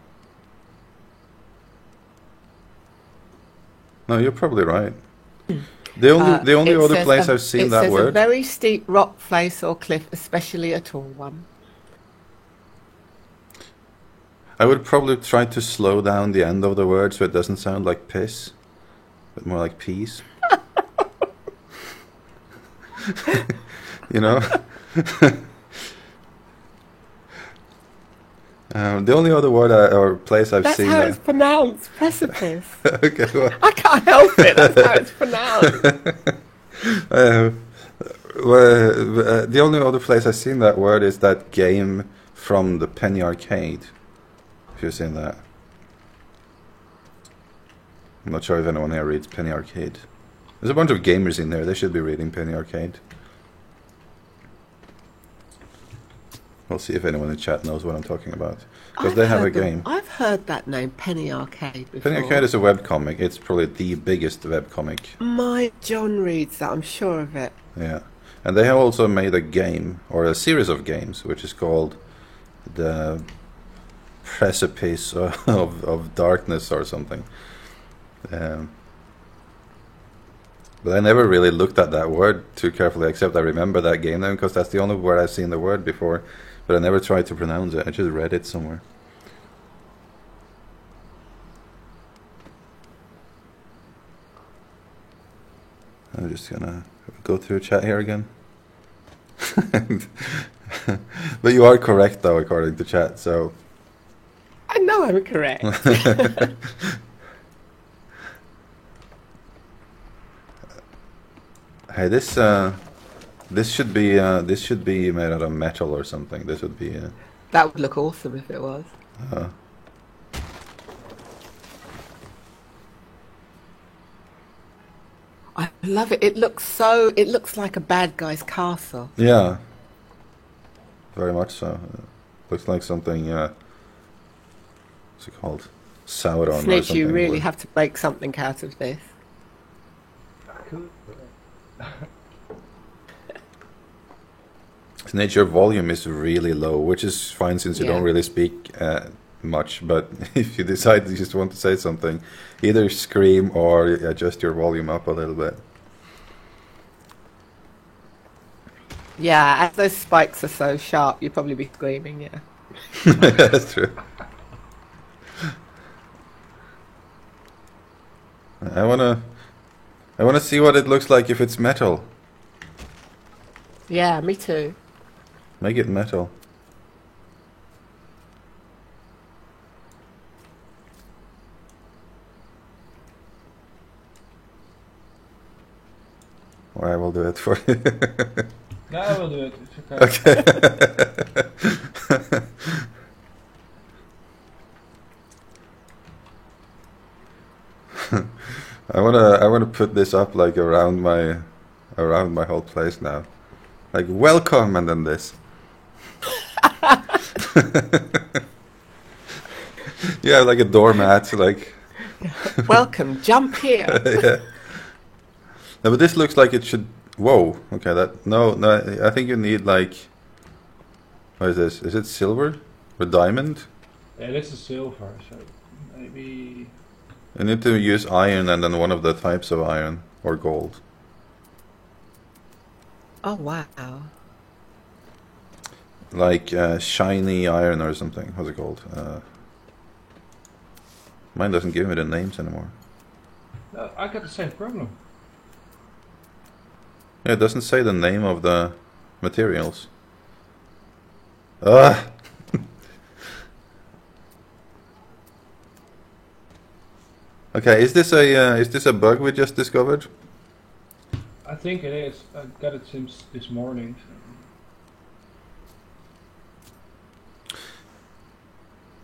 No, you're probably right. The only other place I've seen that It says word. a very steep rock face or cliff, especially a tall one. I would probably try to slow down the end of the word so it doesn't sound like piss, but more like peas. You know? The only other word or place I've That's seen how that. it's pronounced, precipice. Okay, well, I can't help it, that's how it's pronounced. Well, the only other place I've seen that word is that game from the Penny Arcade. If you've seen that. I'm not sure if anyone here reads Penny Arcade. There's a bunch of gamers in there. They should be reading Penny Arcade. We'll see if anyone in chat knows what I'm talking about. Because they have a game. I've heard that name, Penny Arcade, before. Penny Arcade is a webcomic. It's probably the biggest webcomic. My John reads that, I'm sure of it. Yeah. And they have also made a game, or a series of games, which is called The Precipice of Darkness or something. But I never really looked at that word too carefully, except I remember that game name, because that's the only word I've seen the word before. But I never tried to pronounce it. I just read it somewhere. I'm just gonna go through chat here again. But you are correct, though, according to chat, so... I know I'm correct. Hey, this should be made out of metal or something. This would be... That would look awesome if it was. I love it. It looks like a bad guy's castle. Yeah. Very much so. Looks like something, what's it called? Sauron or Snitch, something. you really have to make something out of this. Snitch, your volume is really low, which is fine since you don't really speak much, but if you decide you just want to say something, either scream or adjust your volume up a little bit. Yeah, as those spikes are so sharp, you'd probably be screaming, yeah. That's true. I wanna see what it looks like if it's metal. Yeah, me too. Make it metal. Or I will do it for you. No, I will do it. It's okay. I wanna put this up like around my whole place now. Like welcome and then this. Yeah, like a doormat, like Welcome, jump here. yeah. No, but this looks like it should. Whoa. Okay. No. I think you need like. What is this? Is it silver or diamond? Yeah, this is silver, so maybe. You need to use iron and then one of the types of iron or gold. Oh, wow. Like shiny iron or something. What's it called? Mine doesn't give me the names anymore. No, I got the same problem. Yeah, it doesn't say the name of the materials. Ah! Okay, is this a bug we just discovered? I think it is. I got it since this morning. So.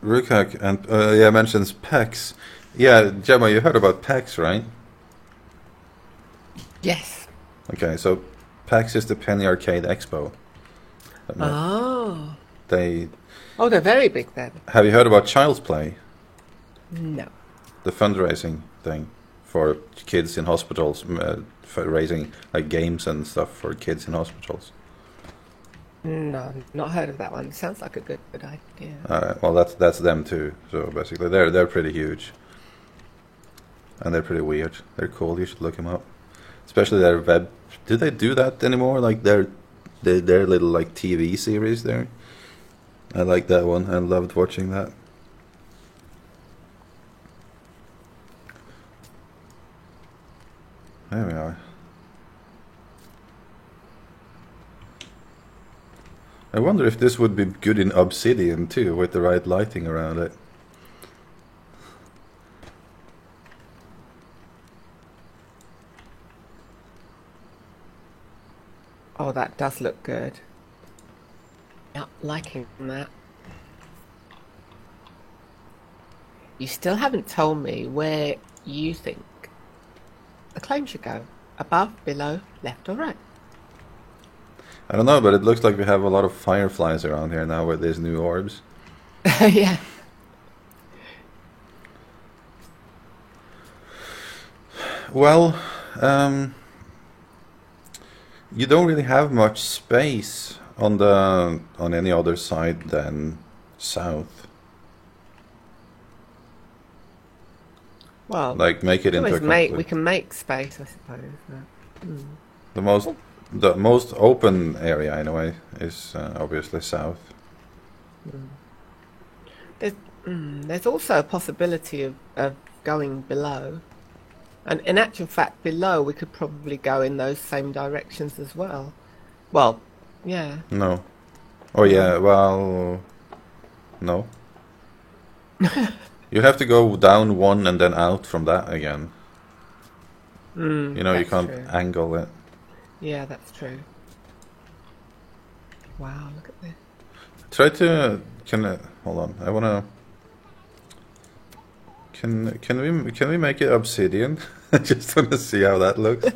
Rukak and mentions PAX. Yeah, Gemma, you heard about PAX, right? Yes. Okay, so PAX is the Penny Arcade Expo. Oh. They're very big then. Have you heard about Child's Play? No. The fundraising thing for kids in hospitals, for raising like games and stuff for kids in hospitals. No, not heard of that one. Sounds like a good idea. Well, that's them too. So basically, they're pretty huge, and they're pretty weird. They're cool. You should look them up, especially their web. Do they do that anymore? Like their little like TV series there. I like that one. I loved watching that. There we are. I wonder if this would be good in Obsidian too, with the right lighting around it. Oh, that does look good. Yep, liking that. You still haven't told me where you think the claim should go. Above, below, left or right? I don't know, but it looks like we have a lot of fireflies around here now with these new orbs. Yeah. Well, you don't really have much space on any other side than south. Well, Like make it we into a always make, we complete. can make space, I suppose. The most open area anyway is obviously south. There's, there's also a possibility of going below. And in actual fact, below we could probably go in those same directions as well. Well, yeah. No. Oh yeah, well, no. You have to go down one and then out from that again. You know, you That's can't true. angle it. Yeah, that's true. Wow, look at this. Try to hold on. I wanna. Can we make it obsidian? I just wanna see how that looks.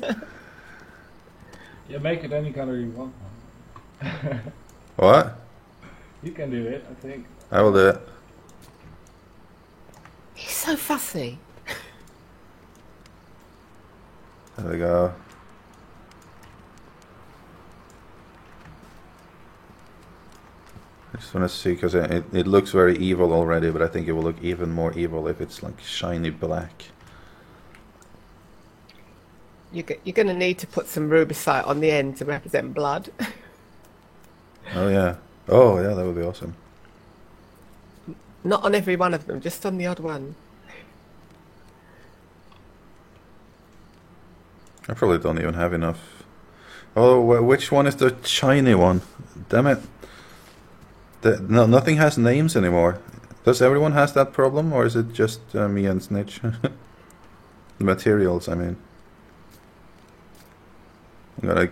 Yeah, make it any color you want. What? You can do it, I think. I will do it. He's so fussy. There we go. I just want to see because it looks very evil already, but I think it will look even more evil if it's like shiny black. You're going to need to put some rubicite on the end to represent blood. Oh yeah. Oh yeah, that would be awesome. Not on every one of them, just on the odd one. I probably don't even have enough. Oh, which one is the shiny one? Damn it. No, nothing has names anymore. Does everyone has that problem, or is it just me and Snitch? The materials, I mean. I'm gonna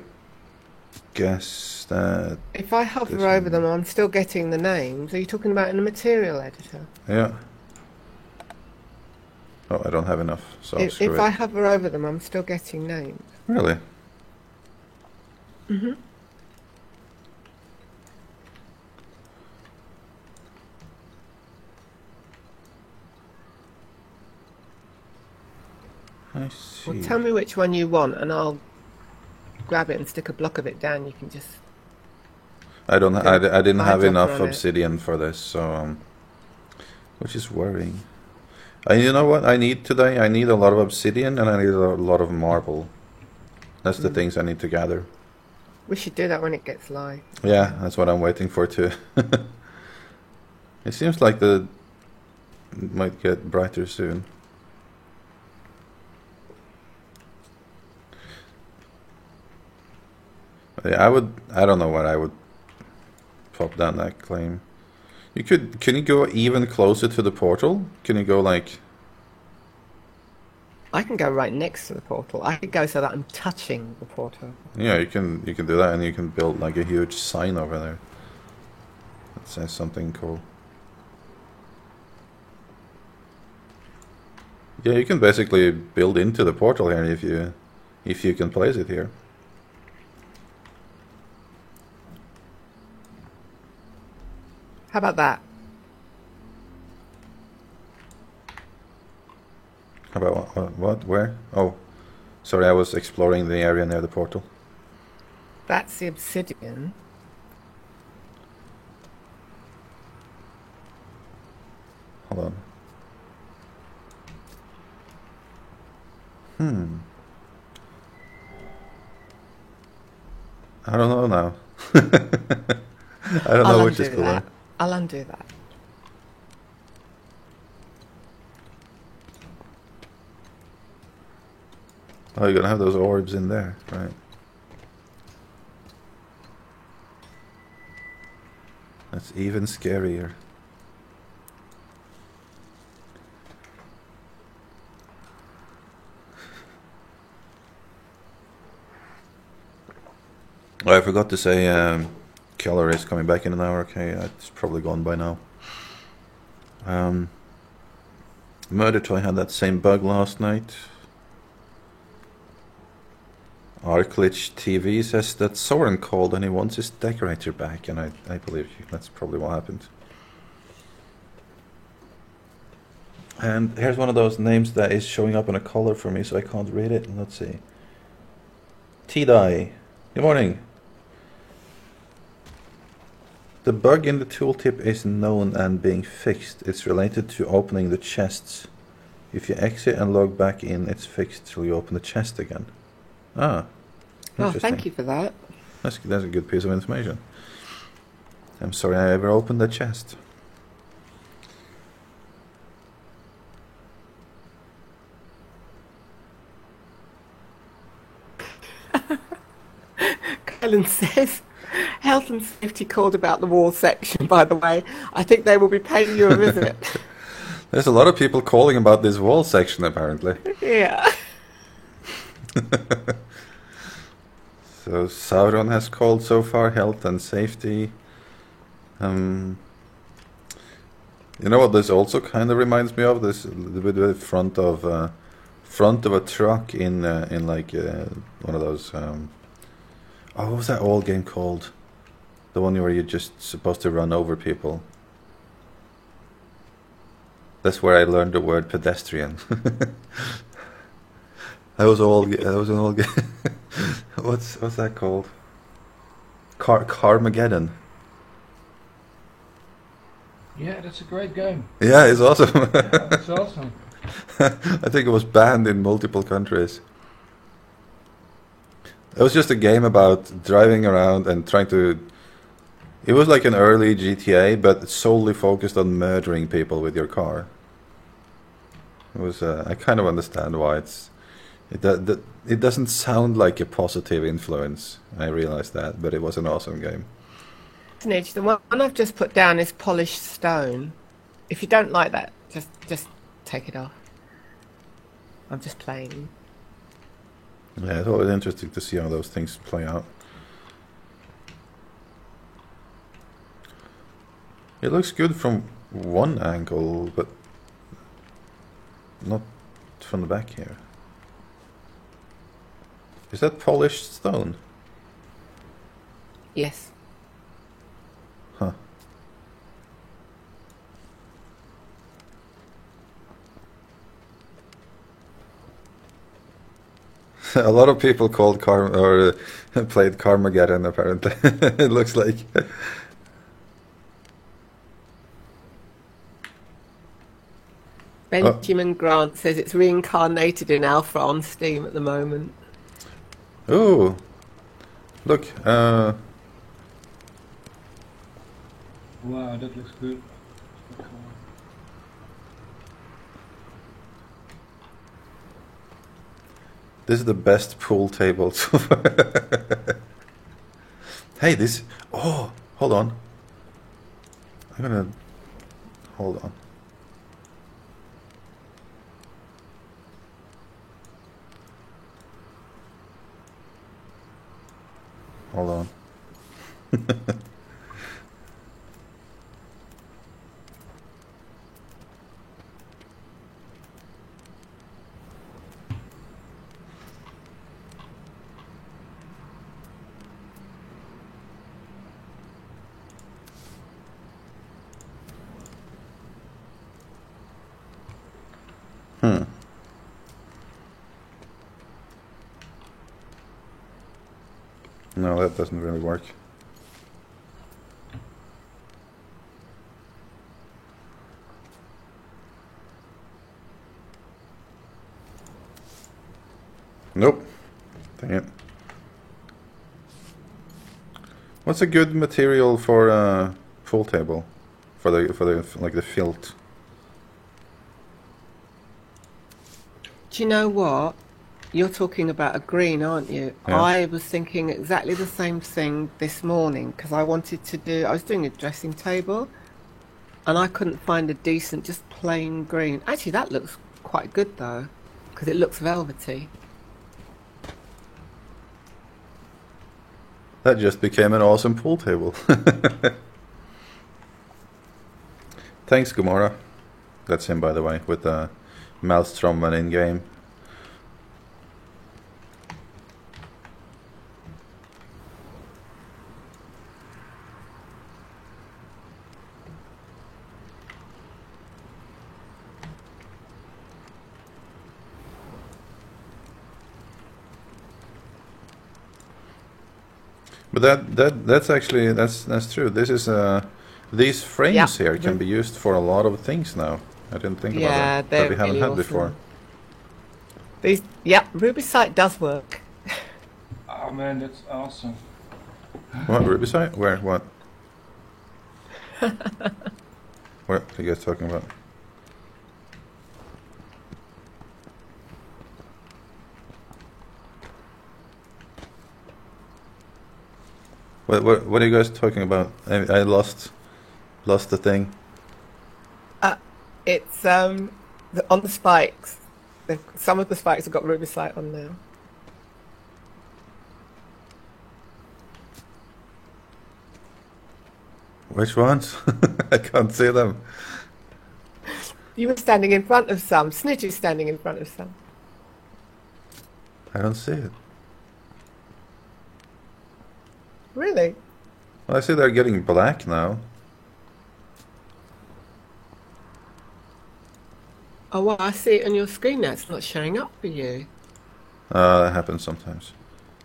guess that. If I This hover over one. them, I'm still getting the names. Are you talking about in the material editor? Yeah. Oh, I don't have enough, so screw If it. I hover over them, I'm still getting names. Really? I see. Well, tell me which one you want, and I'll grab it and stick a block of it down. You can just. I don't. I didn't have eyedropper enough on it. obsidian for this, so which is worrying. You know what I need today? I need a lot of obsidian and I need a lot of marble. That's the things I need to gather. We should do that when it gets light. Yeah, that's what I'm waiting for too. It seems like it might get brighter soon. Yeah, I don't know what I would pop down that claim. Can you go even closer to the portal? Can you go like, I can go right next to the portal. I could go so that I'm touching the portal. yeah, you can do that, and you can build like a huge sign over there that says something cool. Yeah, you can basically build into the portal here if you can place it here. How about that? How about what? Where? Oh, sorry, I was exploring the area near the portal. That's the obsidian. Hold on. I don't know now. I don't know I'll which is undo cooler. that. I'll undo that. Oh, you're gonna have those orbs in there, right? That's even scarier. Oh, I forgot to say, Keller is coming back in an hour. Okay, it's probably gone by now. Murder Toy had that same bug last night. Arclich TV says that Soren called and he wants his decorator back, and I believe you. That's probably what happened. And here's one of those names that is showing up in a color for me, so I can't read it. Let's see. T-Dye. Good morning. The bug in the tooltip is known and being fixed. It's related to opening the chests. If you exit and log back in, it's fixed till you open the chest again. Ah. Oh, thank you for that. That's a good piece of information. I'm sorry I ever opened the chest. Helen says, Health and Safety called about the wall section, by the way. I think they will be paying you a visit. There's a lot of people calling about this wall section, apparently. Yeah. So Sauron has called so far, Health and Safety. You know what this also kind of reminds me of? This the front of a truck in like one of those. What was that old game called? The one where you're just supposed to run over people. That's where I learned the word pedestrian. That was an old game. What's that called? Carmageddon. Yeah, that's a great game. Yeah, it's awesome. Yeah, it's awesome. I think it was banned in multiple countries. It was just a game about driving around and trying to... It was like an early GTA, but solely focused on murdering people with your car. It was. I kind of understand why it doesn't sound like a positive influence. I realized that, but it was an awesome game. Snidge, the one I've just put down is polished stone. If you don't like that, just take it off. I'm just playing. Yeah, it's always interesting to see how those things play out. It looks good from one angle, but not from the back here. Is that polished stone? Yes. Huh. A lot of people called played Carmageddon, apparently. It looks like. Benjamin Grant says it's reincarnated in Alpha on Steam at the moment. Oh, look. Wow, that looks good. This is the best pool table so far. Hey, this... Oh, hold on. I'm gonna... Hold on. Hold on. No, that doesn't really work. Nope. Dang it. What's a good material for a pool table? For the like the filt? Do you know what? You're talking about a green, aren't you? Yeah. I was thinking exactly the same thing this morning because I was doing a dressing table and I couldn't find a decent, just plain green. Actually, that looks quite good though because it looks velvety. That just became an awesome pool table. Thanks, Gomorrah. That's him, by the way, with Maelstrom and in-game. But that's actually that's true. This is these frames here can be used for a lot of things now. I didn't think about that we haven't had before. These RubySite does work. Oh man, that's awesome. What, RubySite? Where? What? What are you guys talking about? What are you guys talking about? I lost the thing. It's on the spikes. Some of the spikes have got RubySite on now. Which ones? I can't see them. You were standing in front of some. Snidge is standing in front of some. I don't see it. Really? Well, I see they're getting black now. Oh, well, I see it on your screen now. It's not showing up for you. That happens sometimes.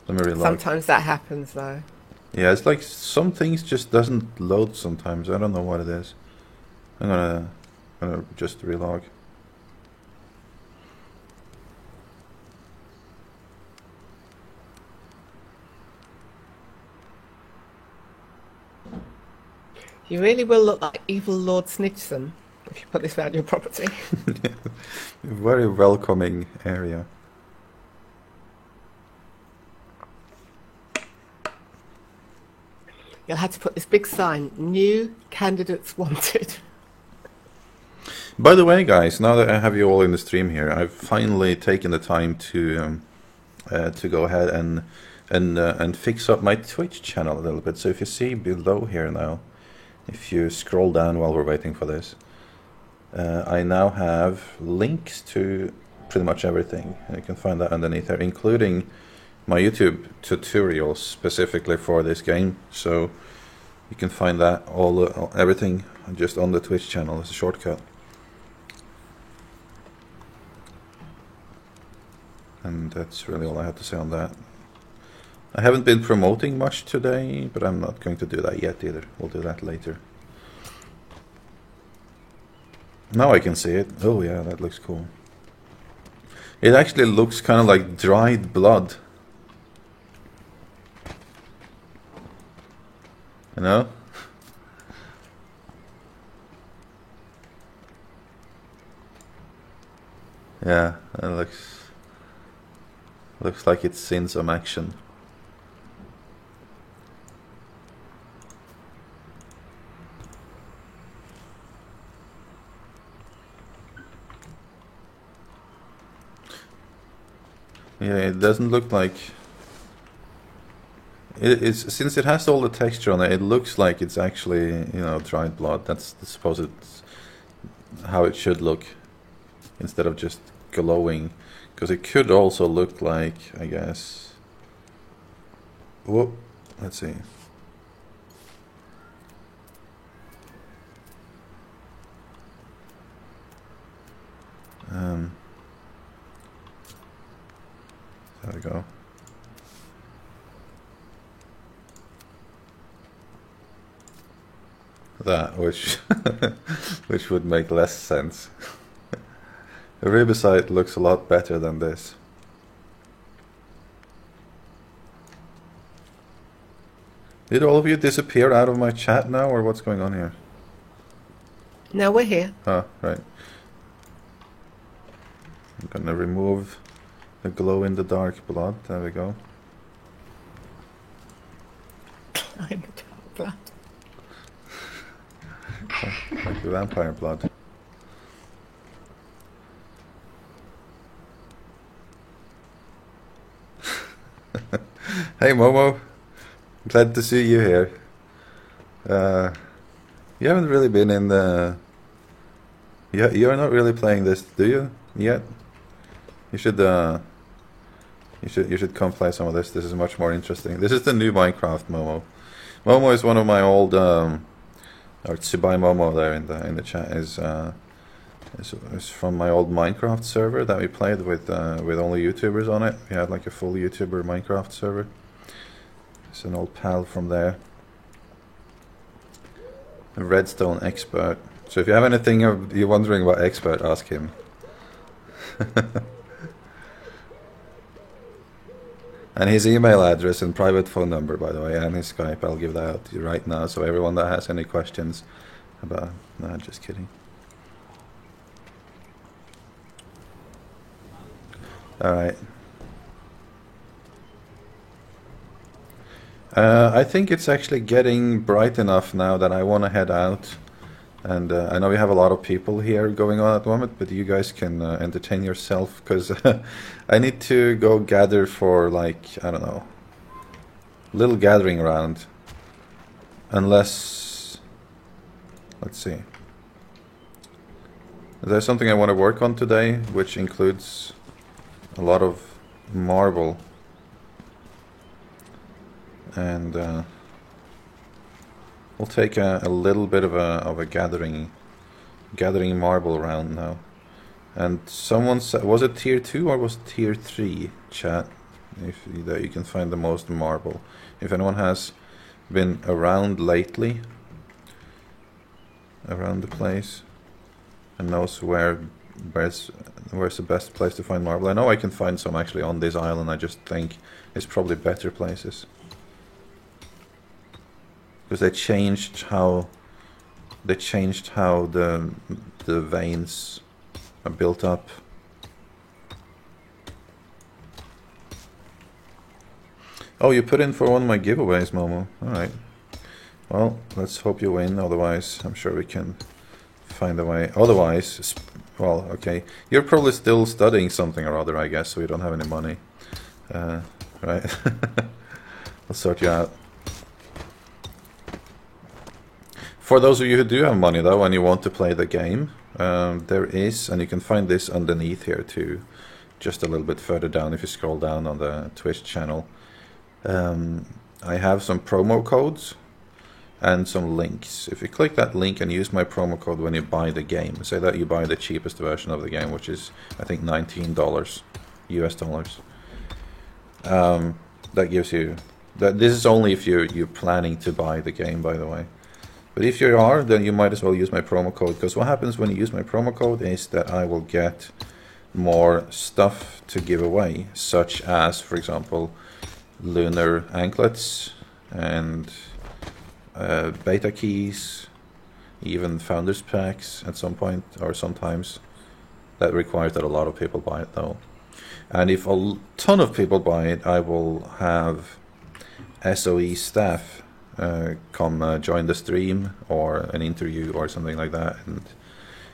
Let me reload. Sometimes that happens, though. Yeah, it's like some things just doesn't load sometimes. I don't know what it is. I'm gonna just relog. You really will look like evil Lord Snitchson if you put this around your property. Very welcoming area. You'll have to put this big sign, new candidates wanted. By the way, guys, now that I have you all in the stream here, I've finally taken the time to go ahead and fix up my Twitch channel a little bit. So if you see below here now, if you scroll down while we're waiting for this, I now have links to pretty much everything. You can find that underneath there, including my YouTube tutorials specifically for this game. So you can find that everything just on the Twitch channel as a shortcut. And that's really all I have to say on that. I haven't been promoting much today, but I'm not going to do that yet either. We'll do that later. Now I can see it. Oh yeah, that looks cool. It actually looks kind of like dried blood. You know? Yeah, it looks like it's seen some action. Yeah, it doesn't look like it's since it has all the texture on it. It looks like it's actually, you know, dried blood. That's I suppose it's how it should look instead of just glowing. Because it could also look like, I guess. Whoop. Let's see. There we go. That, which which would make less sense. The RubySite looks a lot better than this. Did all of you disappear out of my chat now, or what's going on here? No, we're here. Oh, right. I'm gonna remove the glow-in-the-dark blood. There we go. Glow-in-the-dark blood. Like the vampire blood. Hey Momo, Glad to see you here. You haven't really been in the... You're not really playing this, do you? Yet? You should come play some of this. This is much more interesting. This is the new Minecraft Momo. Momo is one of my old or Tsubai Momo there in the chat is from my old Minecraft server that we played with only YouTubers on it. We had like a full YouTuber Minecraft server. It's an old pal from there. A Redstone expert. So if you have anything you're wondering about expert, ask him. And his email address and private phone number, by the way, and his Skype, I'll give that out to you right now. So everyone that has any questions about... No, just kidding. Alright. I think it's actually getting bright enough now that I want to head out. And I know we have a lot of people here going on at the moment, but you guys can entertain yourself, because I need to go gather for, like, I don't know, little gathering round. Unless, let's see. There's something I want to work on today, which includes a lot of marble. And we'll take a little bit of a gathering marble round now. And someone said, was it tier 2 or was it tier 3, chat? If that you can find the most marble. If anyone has been around lately, around the place, and knows where's the best place to find marble. I know I can find some actually on this island. I just think it's probably better places. Because they changed how the veins are built up. Oh, you put in for one of my giveaways, Momo. Alright. Well, let's hope you win, otherwise I'm sure we can find a way. Otherwise, well, okay. You're probably still studying something or other, I guess, so you don't have any money. Right? I'll sort you out. For those of you who do have money, though, and you want to play the game, there is, and you can find this underneath here too, just a little bit further down if you scroll down on the Twitch channel. I have some promo codes and some links. If you click that link and use my promo code when you buy the game, say that you buy the cheapest version of the game, which is, I think, $19 US dollars. That gives you... This is only if you're planning to buy the game, by the way. But if you are, then you might as well use my promo code, because what happens when you use my promo code is that I will get more stuff to give away, such as, for example, lunar anklets and beta keys, even founders packs at some point or sometimes. That requires that a lot of people buy it though. And if a ton of people buy it, I will have SOE staff come join the stream or an interview or something like that. And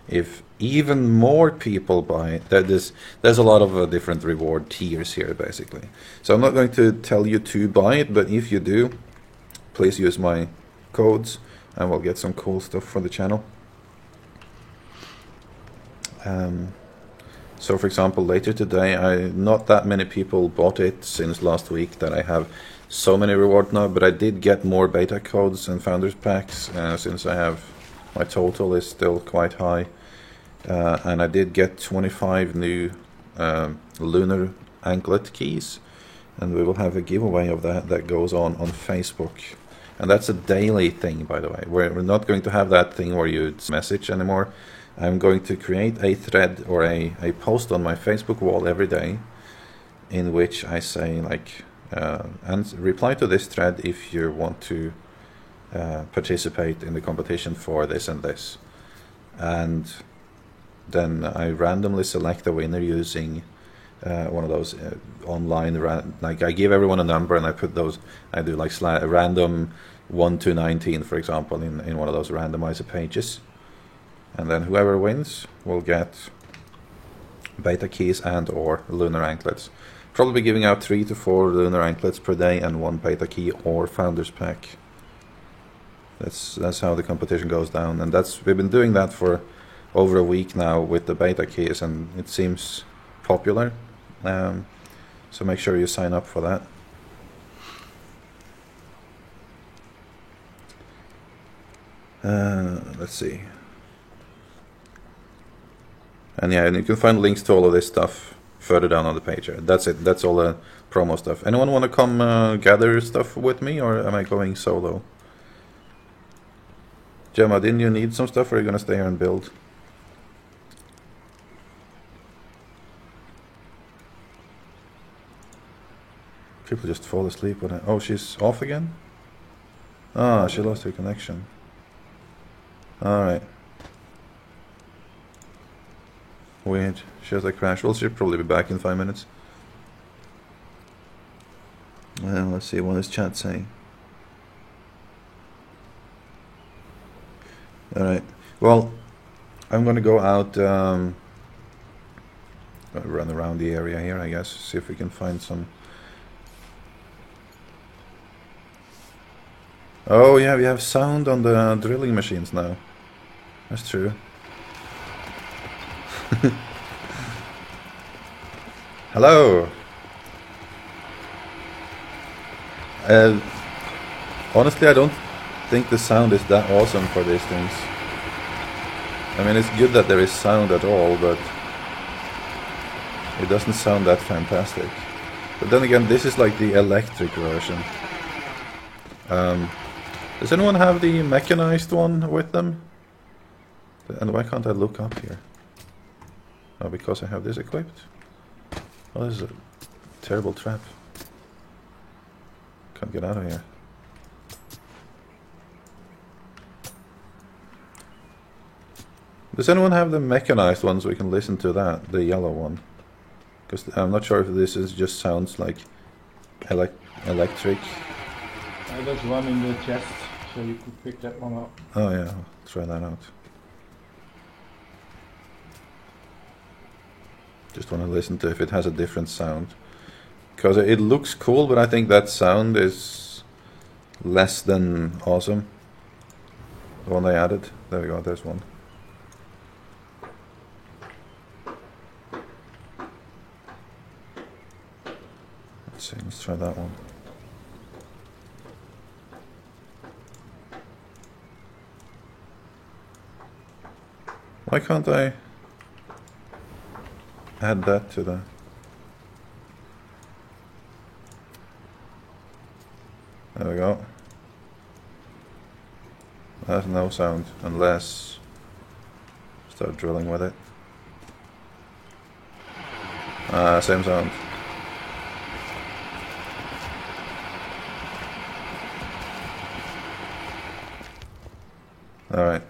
if even more people buy it, there's a lot of different reward tiers here basically. So I'm not going to tell you to buy it, but if you do, please use my codes and we'll get some cool stuff for the channel. So for example, later today, not that many people bought it since last week that I have so many rewards now, but I did get more beta codes and founders packs since I have, my total is still quite high. And I did get 25 new lunar anklet keys, and we will have a giveaway of that goes on Facebook. And that's a daily thing, by the way. We're not going to have that thing where you message anymore. I'm going to create a thread or a post on my Facebook wall every day in which I say, like, and reply to this thread if you want to participate in the competition for this and this. And then I randomly select a winner using one of those online, like I give everyone a number and I put those, I do like random 1 to 19, for example, in one of those randomizer pages. And then whoever wins will get beta keys and or lunar anklets. probably be giving out 3 to 4 lunar anklets per day and 1 beta key or founder's pack. That's how the competition goes down, and we've been doing that for over a week now with the beta keys, and it seems popular. So make sure you sign up for that. Let's see. And yeah, and you can find links to all of this stuff further down on the page here. That's it. That's all the promo stuff. Anyone want to come gather stuff with me, or am I going solo? Gemma, didn't you need some stuff, or are you going to stay here and build? People just fall asleep when oh, she's off again? Ah, she lost her connection. Alright. Weird. She has a crash. Well, she'll probably be back in 5 minutes. Well, let's see, what is chat saying? Alright. Well, I'm gonna go out, run around the area here, I guess. See if we can find some... Oh yeah, we have sound on the drilling machines now. That's true. Hello! Honestly, I don't think the sound is that awesome for these things. I mean, it's good that there is sound at all, but it doesn't sound that fantastic. But then again, this is like the electric version. Does anyone have the mechanized one with them? And why can't I look up here? Oh, because I have this equipped? Oh, this is a terrible trap. Can't get out of here. Does anyone have the mechanized one so we can listen to that? The yellow one? Because I'm not sure if this is just sounds like electric. There's one in the chest, so you could pick that one up. Oh yeah, I'll try that out. Just want to listen to if it has a different sound. Because it looks cool, but I think that sound is less than awesome. The one I added. There we go, there's one. Let's see, let's try that one. Why can't I add that to the... There we go. There's no sound unless start drilling with it. Same sound. Alright.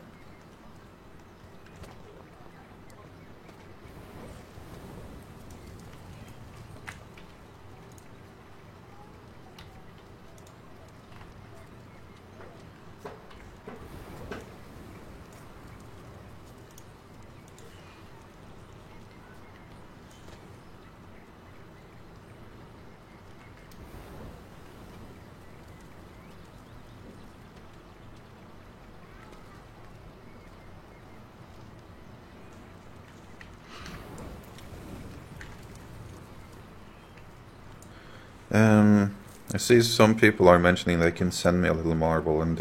I see some people are mentioning they can send me a little marble, and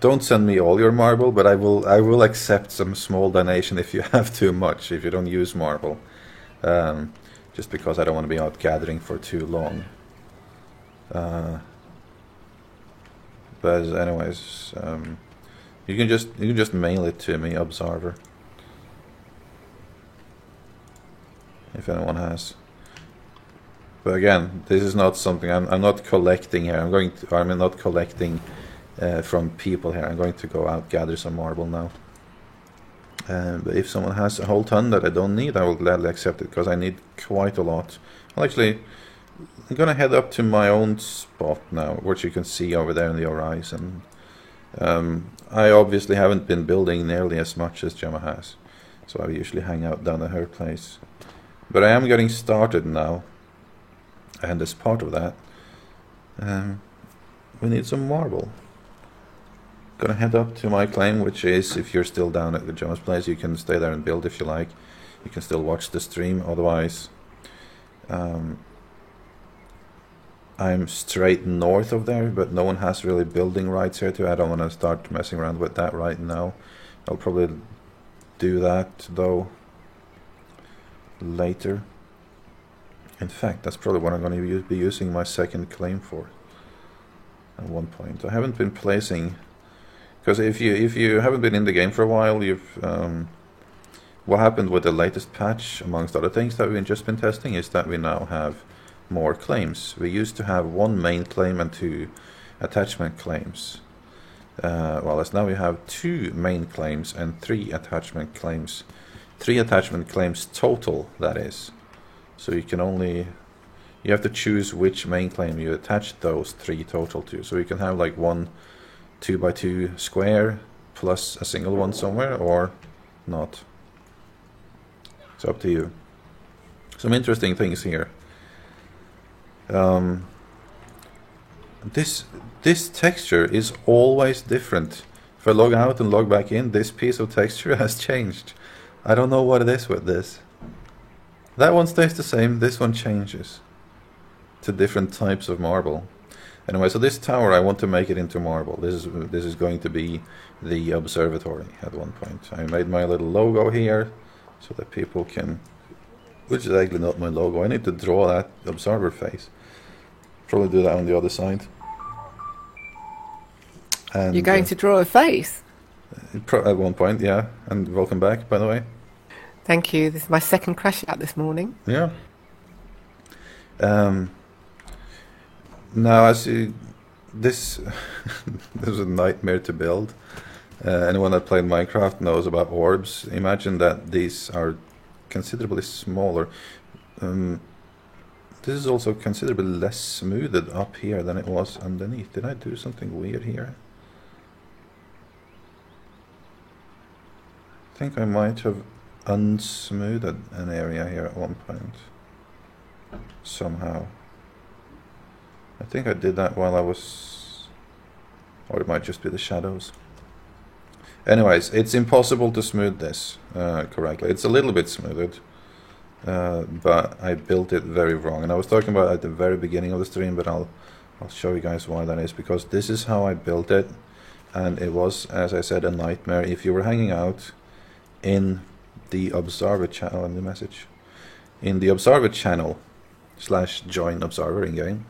don't send me all your marble, but I will accept some small donation if you have too much, if you don't use marble, just because I don't want to be out gathering for too long. But anyways, you can just mail it to me, Observer, if anyone has. But again, this is not something I'm not collecting here. I'm not collecting from people here. I'm going to go out gather some marble now. But if someone has a whole ton that I don't need, I will gladly accept it, because I need quite a lot. Well, actually, I'm gonna head up to my own spot now, which you can see over there in the horizon. I obviously haven't been building nearly as much as Gemma has, so I usually hang out down at her place. But I am getting started now, and as part of that, we need some marble. Gonna head up to my claim, which is, if you're still down at the Jones place, you can stay there and build if you like. You can still watch the stream, otherwise I'm straight north of there, but no one has really building rights here too. I don't want to start messing around with that right now. I'll probably do that though later. In fact, that's probably what I'm going to be using my second claim for at one point. I haven't been placing, because if you haven't been in the game for a while, you've what happened with the latest patch, amongst other things that we've just been testing, is that we now have more claims. We used to have one main claim and 2 attachment claims. Whereas now we have 2 main claims and 3 attachment claims. 3 attachment claims total, that is. So you have to choose which main claim you attach those 3 total to. So you can have like one 2x2 square plus a single one somewhere, or not. It's up to you. Some interesting things here. This texture is always different. If I log out and log back in, this piece of texture has changed. I don't know what it is with this. That one stays the same, this one changes to different types of marble. Anyway, so this tower, I want to make it into marble. This is going to be the observatory at one point. I made my little logo here so that people can, which is actually not my logo. I need to draw that observer face. Probably do that on the other side. And you're going to draw a face? At one point, yeah. And welcome back, by the way. Thank you. This is my second crash out this morning. Yeah. Now, as you, this is a nightmare to build. Anyone that played Minecraft knows about orbs. Imagine that these are considerably smaller. This is also considerably less smoothed up here than it was underneath. Did I do something weird here? I think I might have unsmoothed an area here at one point. Somehow. I think I did that while I was... or it might just be the shadows. Anyways, it's impossible to smooth this correctly. It's a little bit smoothed. But I built it very wrong, and I was talking about it at the very beginning of the stream, but I'll show you guys why that is, because this is how I built it, and it was, as I said, a nightmare. If you were hanging out in the observer channel, in the message, in the observer channel / join observer in game,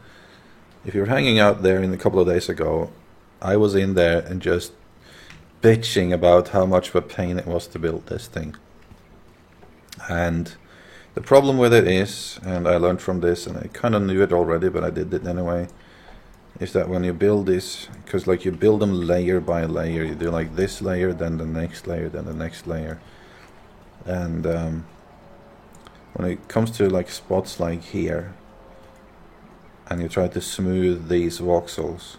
if you were hanging out there in a couple of days ago, I was in there and just bitching about how much of a pain it was to build this thing. And the problem with it is, and I learned from this, and I kind of knew it already, but I did it anyway, is that when you build this, because like you build them layer by layer, you do like this layer, then the next layer, then the next layer, and when it comes to like spots like here, and you try to smooth these voxels,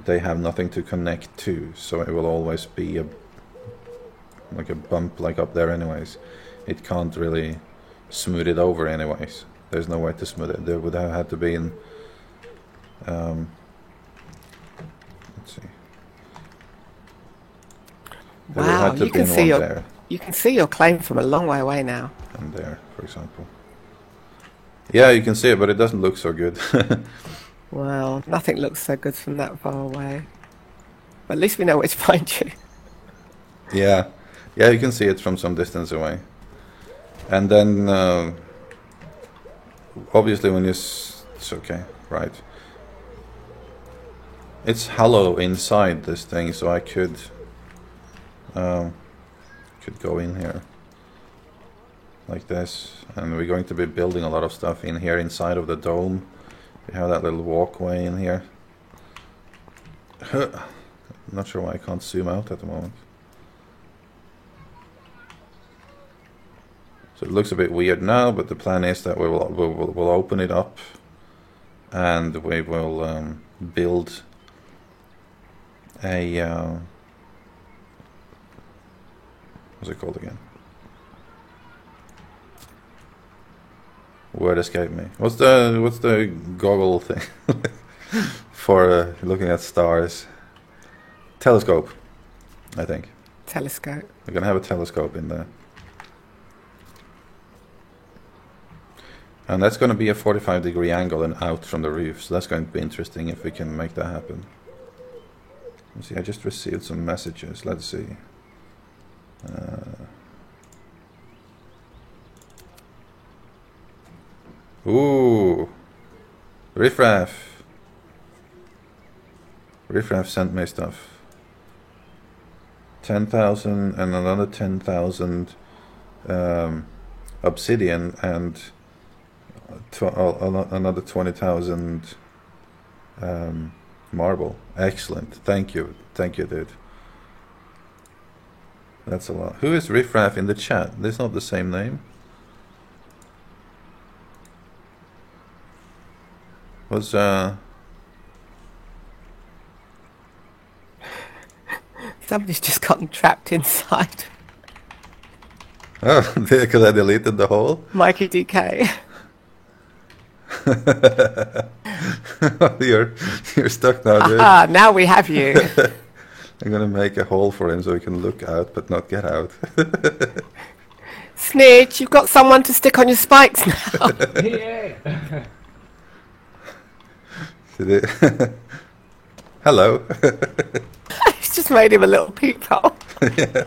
they have nothing to connect to, so it will always be like a bump like up there anyways. It can't really smooth it over anyways. There's no way to smooth it. There would have had to be in... let's see. There would Wow, have to you be can in see one your there you can see your claim from a long way away now. and there, for example. Yeah, you can see it, but it doesn't look so good. Well, nothing looks so good from that far away. But at least we know where to find you. Yeah, you can see it from some distance away. And then, obviously when you... it's okay, right. It's hollow inside this thing, so I could go in here. Like this. And we're going to be building a lot of stuff in here inside of the dome. We have that little walkway in here. I'm not sure why I can't zoom out at the moment. So it looks a bit weird now, but the plan is that we'll open it up, and we will build What's it called again? Word escaped me. What's the goggle thing for looking at stars? Telescope, I think. Telescope. We're gonna have a telescope in there. And that's going to be a 45-degree angle and out from the roof, so that's going to be interesting if we can make that happen. Let's see, I just received some messages. Let's see. Ooh, Riffraff. Riffraff sent me stuff. 10,000 and another 10,000 obsidian and another 20,000 marble. Excellent. Thank you, dude. That's a lot. Who is Riffraff in the chat? That's not the same name. Was Somebody's just gotten trapped inside. Oh, because I deleted the hole. Mikey DK. You're stuck now, dude. Ah, now we have you. I'm gonna make a hole for him so he can look out but not get out. Snitch, you've got someone to stick on your spikes now. Yeah. Hello. He's just made him a little peephole. Yeah.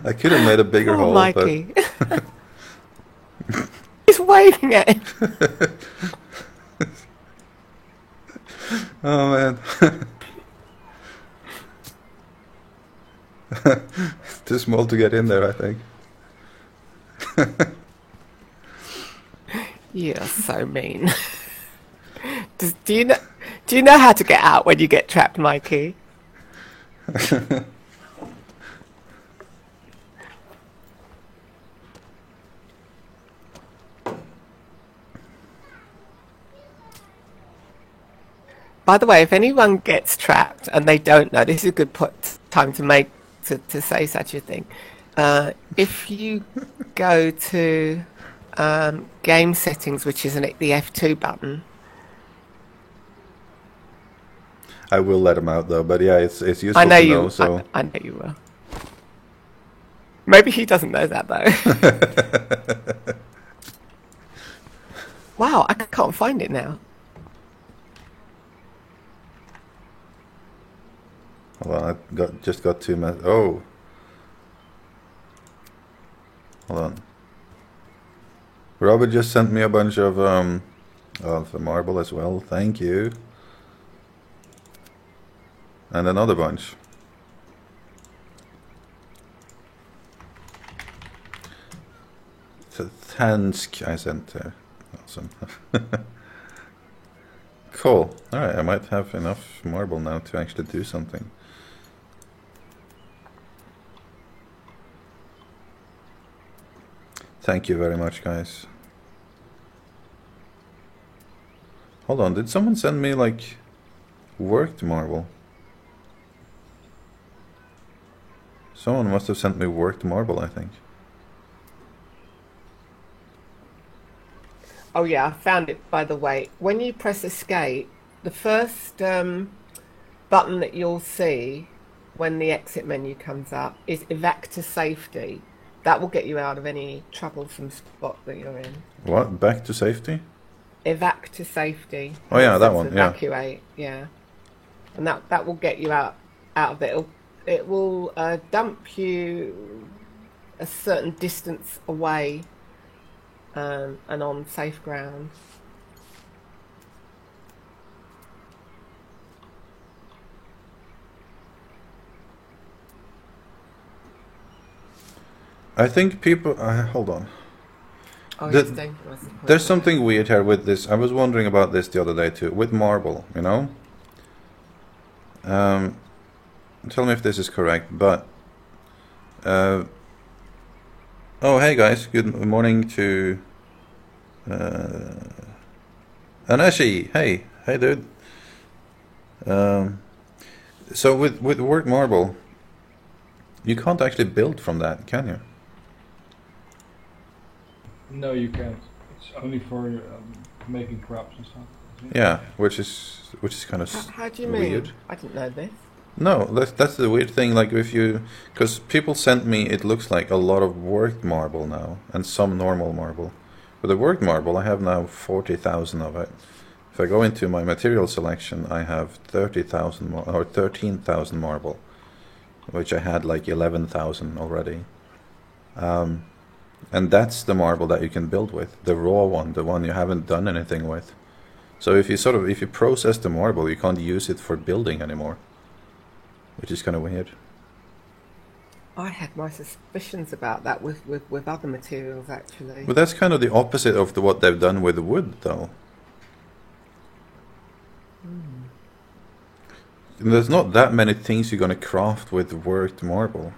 I could have made a bigger hole, Mikey. He's waving at him. Oh man. Too small to get in there, I think. You're so mean. Do you know how to get out when you get trapped, Mikey? By the way, if anyone gets trapped and they don't know, this is a good time to say such a thing. If you go to game settings, which is the F2 button. I will let him out though, but yeah, it's useful I know to you. know. So I know you will. Maybe he doesn't know that though. Wow, I can't find it now. hold on, I just got 2 minutes. Oh, hold on. Robert just sent me a bunch of the marble as well. Thank you. And another bunch. Tansk I sent there. Awesome. Cool. Alright, I might have enough marble now to actually do something. Thank you very much, guys. Hold on, did someone send me like worked marble? Someone must have sent me worked marble, I think. Oh yeah, I found it, by the way. When you press escape, the first button that you'll see when the exit menu comes up is evac to safety. That will get you out of any troublesome spot that you're in. What? Back to safety? Evac to safety. Oh yeah, that one. Evacuate, yeah. And that will get you out of it. It will dump you a certain distance away and on safe ground. I think people... hold on. Oh, The- it's dangerous. There's something weird here with this. I was wondering about this the other day too. With marble, you know? Tell me if this is correct, but... oh, hey guys. Good morning to... Anashi. Hey. Hey, dude. So with worked marble... You can't actually build from that, can you? No, you can't. It's only for making crops and stuff. Yeah, which is kind of How do you weird. mean? I didn't know this. No, that's the weird thing. Like if you, because people sent me, it looks like a lot of worked marble now and some normal marble. But the worked marble, I have now 40,000 of it. If I go into my material selection, I have 30,000 or 13,000 marble, which I had like 11,000 already. And that's the marble that you can build with, the raw one, the one you haven't done anything with. So if you process the marble, you can't use it for building anymore, which is kind of weird. I had my suspicions about that with other materials, actually. But that's kind of the opposite of what they've done with wood, though. There's not that many things you're going to craft with worked marble.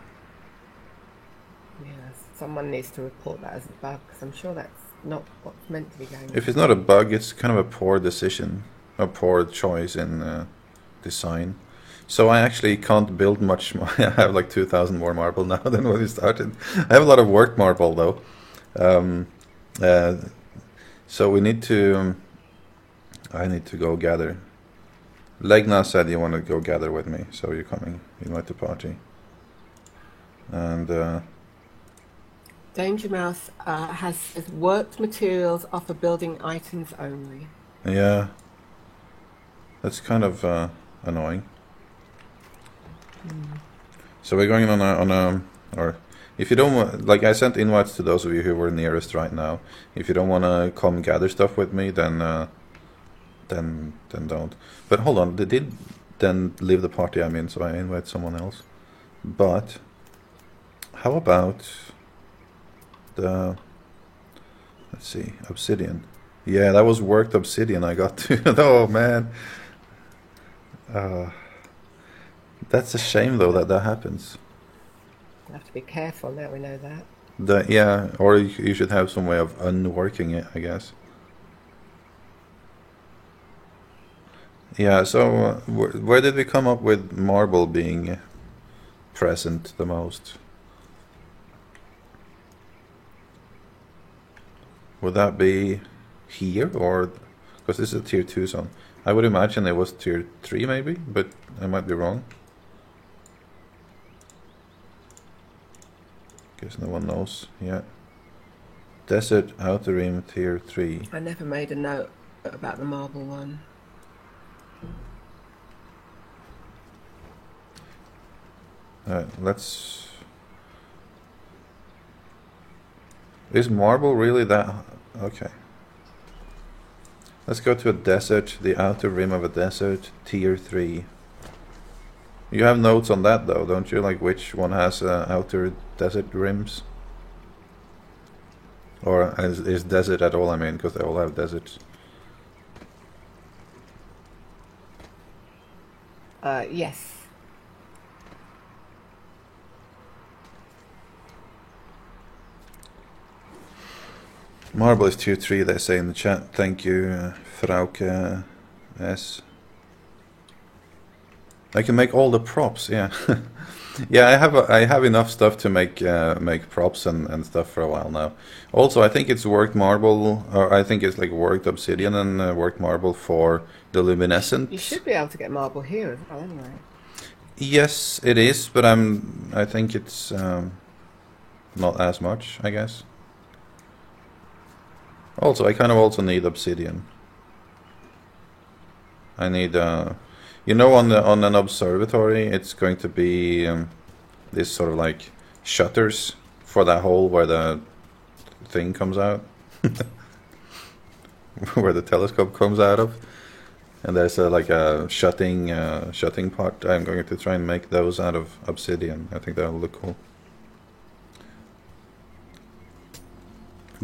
Yes, someone needs to report that as a bug, because I'm sure that's not what's meant to be going on. If it's not a bug, it's kind of a poor decision, a poor choice in design. So I actually can't build much more. I have like 2,000 more marble now than when we started. I have a lot of worked marble, though. So we need to... I need to go gather. Legna said you want to go gather with me, so you're coming. You invite the party. And... Danger Mouse has worked materials offer building items only. yeah. That's kind of annoying. So we're going on a or if you don't want, like I sent invites to those of you who were nearest right now. If you don't want to come gather stuff with me, then don't. But hold on, they did then leave the party I'm in, so I invite someone else. But how about the, let's see, obsidian? Yeah, that was worked obsidian I got to. Oh man. That's a shame though that happens. We'll have to be careful now we know that. Yeah, or you should have some way of unworking it, I guess. Yeah, so where did we come up with marble being present the most? Would that be here, or because this is a tier 2 zone? I would imagine it was tier 3 maybe, but I might be wrong. Guess no one knows yet. Desert Outer Rim tier 3. I never made a note about the marble one. Let's... Is marble really that... Okay. Let's go to a desert, the outer rim of a desert, tier 3. You have notes on that though, don't you? Like which one has outer desert rims? Or is desert at all, I mean, because they all have deserts. Yes. Marble is tier 3, they say in the chat. Thank you, Frauke S. I can make all the props, yeah. Yeah, I have enough stuff to make props and stuff for a while now. Also, I think it's worked marble, or I think it's like worked obsidian and worked marble for the luminescent. You should be able to get marble here as well, anyway. Yes, it is, but I think it's not as much, I guess. Also, I kind of also need obsidian. I need you know, on an observatory, it's going to be this sort of like shutters for that hole where the thing comes out, where the telescope comes out of, and there's like a shutting part. I'm going to try and make those out of obsidian. I think that'll look cool.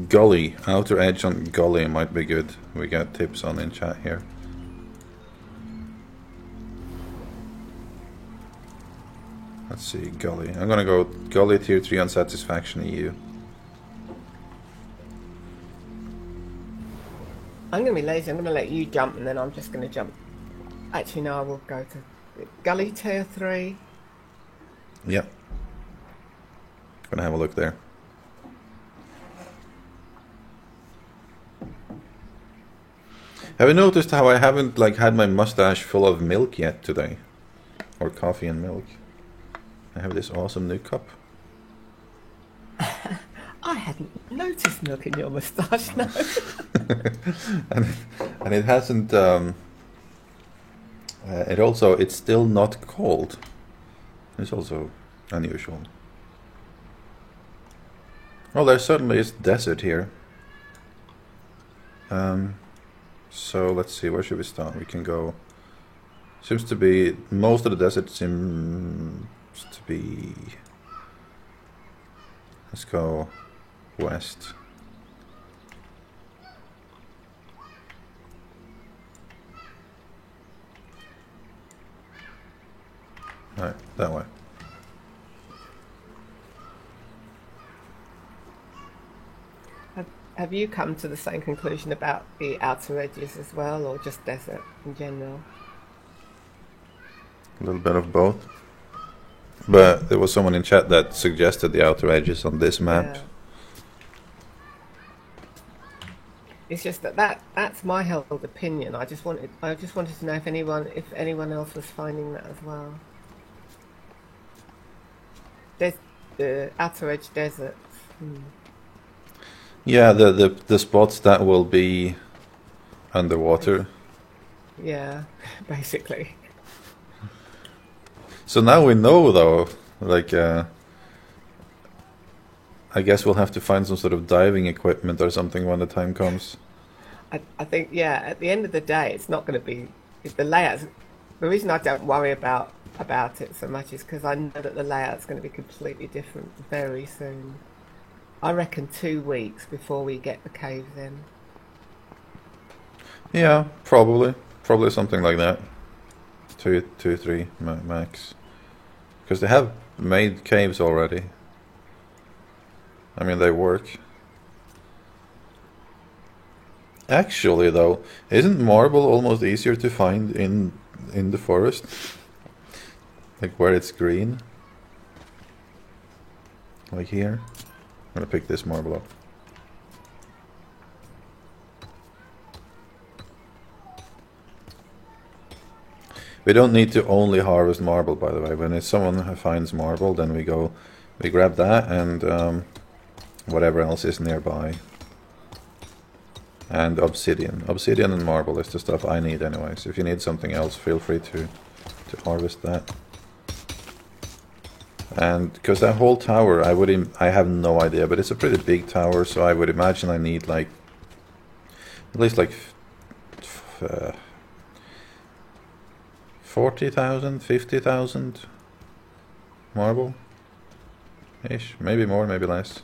Gully, outer edge on gully might be good. We got tips on in chat here. Let's see, Gully. I'm gonna go Gully tier 3 on Satisfaction EU. I'm going to be lazy. I'm going to let you jump, and then I'm just going to jump. Actually, no, I will go to Gully tier 3. Yep. Gonna have a look there. Have you noticed how I haven't like had my mustache full of milk yet today? Or coffee and milk? I have this awesome new cup. I hadn't noticed milk in your moustache, no. and it hasn't. It's still not cold. It's also unusual. Well, there certainly is desert here. So let's see, where should we start? We can go. Seems to be most of the desert seems to be. Let's go west. Right, that way. Have you come to the same conclusion about the outer edges as well, or just desert in general? A little bit of both. But there was someone in chat that suggested the outer edges on this map. Yeah. It's just that's my held opinion. I just wanted to know if anyone else was finding that as well. There's the outer edge deserts. Yeah, the spots that will be underwater. Yeah, basically. So now we know, though. Like, I guess we'll have to find some sort of diving equipment or something when the time comes. I think, yeah, at the end of the day, it's not going to be the layouts. The reason I don't worry about it so much is because I know that the layout's going to be completely different very soon. I reckon 2 weeks before we get the caves in. Yeah, probably something like that. 2, 3 max. Because they have made caves already. I mean, they work. Actually, though, isn't marble almost easier to find in the forest? Like where it's green? Like here? I'm gonna pick this marble up. We don't need to only harvest marble, by the way. When it's someone who finds marble, then we grab that and whatever else is nearby. And obsidian. Obsidian and marble is the stuff I need anyways. If you need something else, feel free to harvest that. And because that whole tower, I have no idea, but it's a pretty big tower, so I would imagine I need like at least like 40,000, 50,000 marble ish, maybe more, maybe less.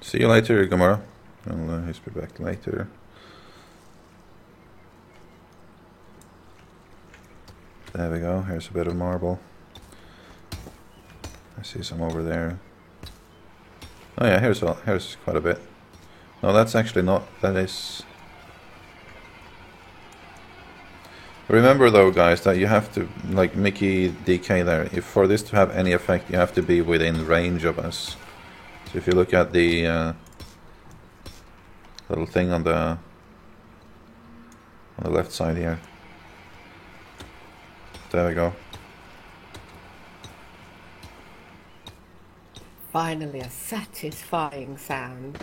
See you later, Gamora. I'll be back later. There we go. Here's a bit of marble. I see some over there. Oh yeah, here's quite a bit. No, that's actually not. That is. Remember though, guys, that you have to, like Mickey DK there. If for this to have any effect, you have to be within range of us. So if you look at the little thing on the left side here. There we go. Finally, a satisfying sound.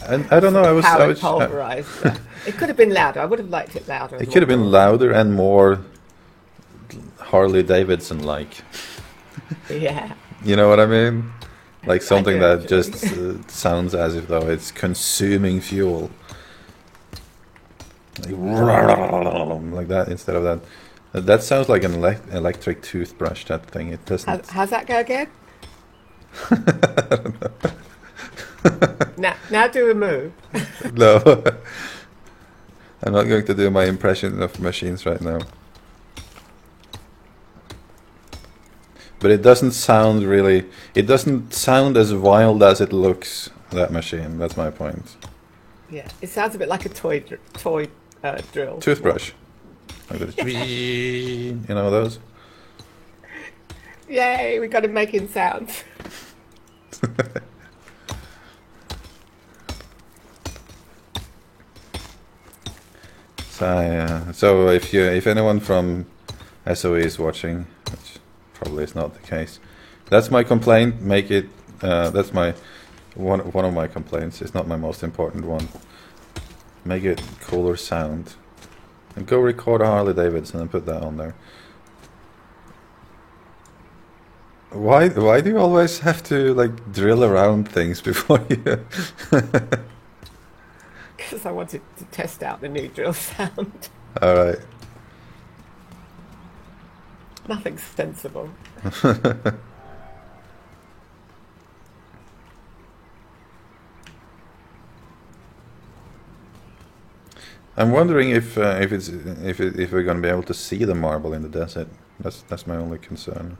And I don't know. I was pulverized. It could have been louder. I would have liked it louder. It could have been louder and more Harley Davidson like. Yeah. You know what I mean? Like something do, that just sounds as if though it's consuming fuel. Like that instead of that. That sounds like an electric toothbrush, that thing. It doesn't. How's that go again? I don't know. Now do a move. No. I'm not going to do my impression of machines right now. but it doesn't sound really. It doesn't sound as wild as it looks. That machine. That's my point. Yeah, it sounds a bit like a toy drill. Toothbrush. Like this, you know those. Yay, we got him making sounds. So if anyone from SOE is watching, which probably is not the case, that's my complaint. Make it. That's my one of my complaints. It's not my most important one. Make it cooler sound, and go record a Harley Davidson and put that on there. Why do you always have to like drill around things before you? Because I wanted to test out the new drill sound. All right. Nothing sensible. I'm wondering if we're going to be able to see the marble in the desert. That's my only concern.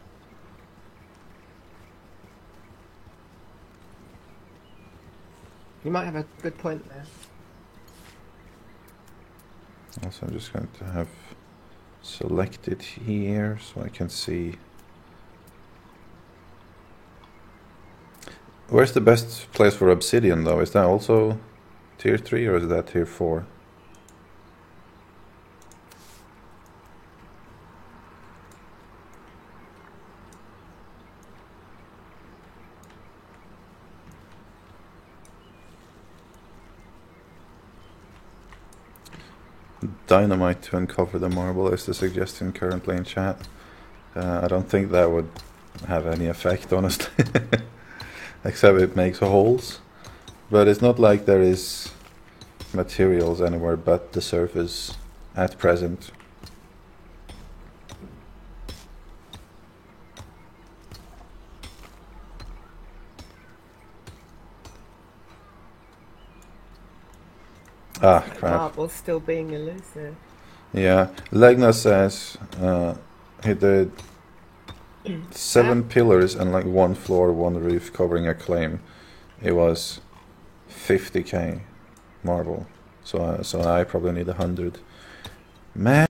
You might have a good point there. Also, I'm just going to have selected here so I can see. Where's the best place for obsidian though? Is that also tier 3 or is that tier 4? Dynamite to uncover the marble is the suggestion currently in chat. I don't think that would have any effect, honestly. Except it makes holes. But it's not like there is materials anywhere but the surface at present. Ah, crap. Marble's still being elusive. Yeah, Legna says he did 7 pillars and like 1 floor, 1 roof covering a claim. It was 50k marble, so I probably need 100. Man.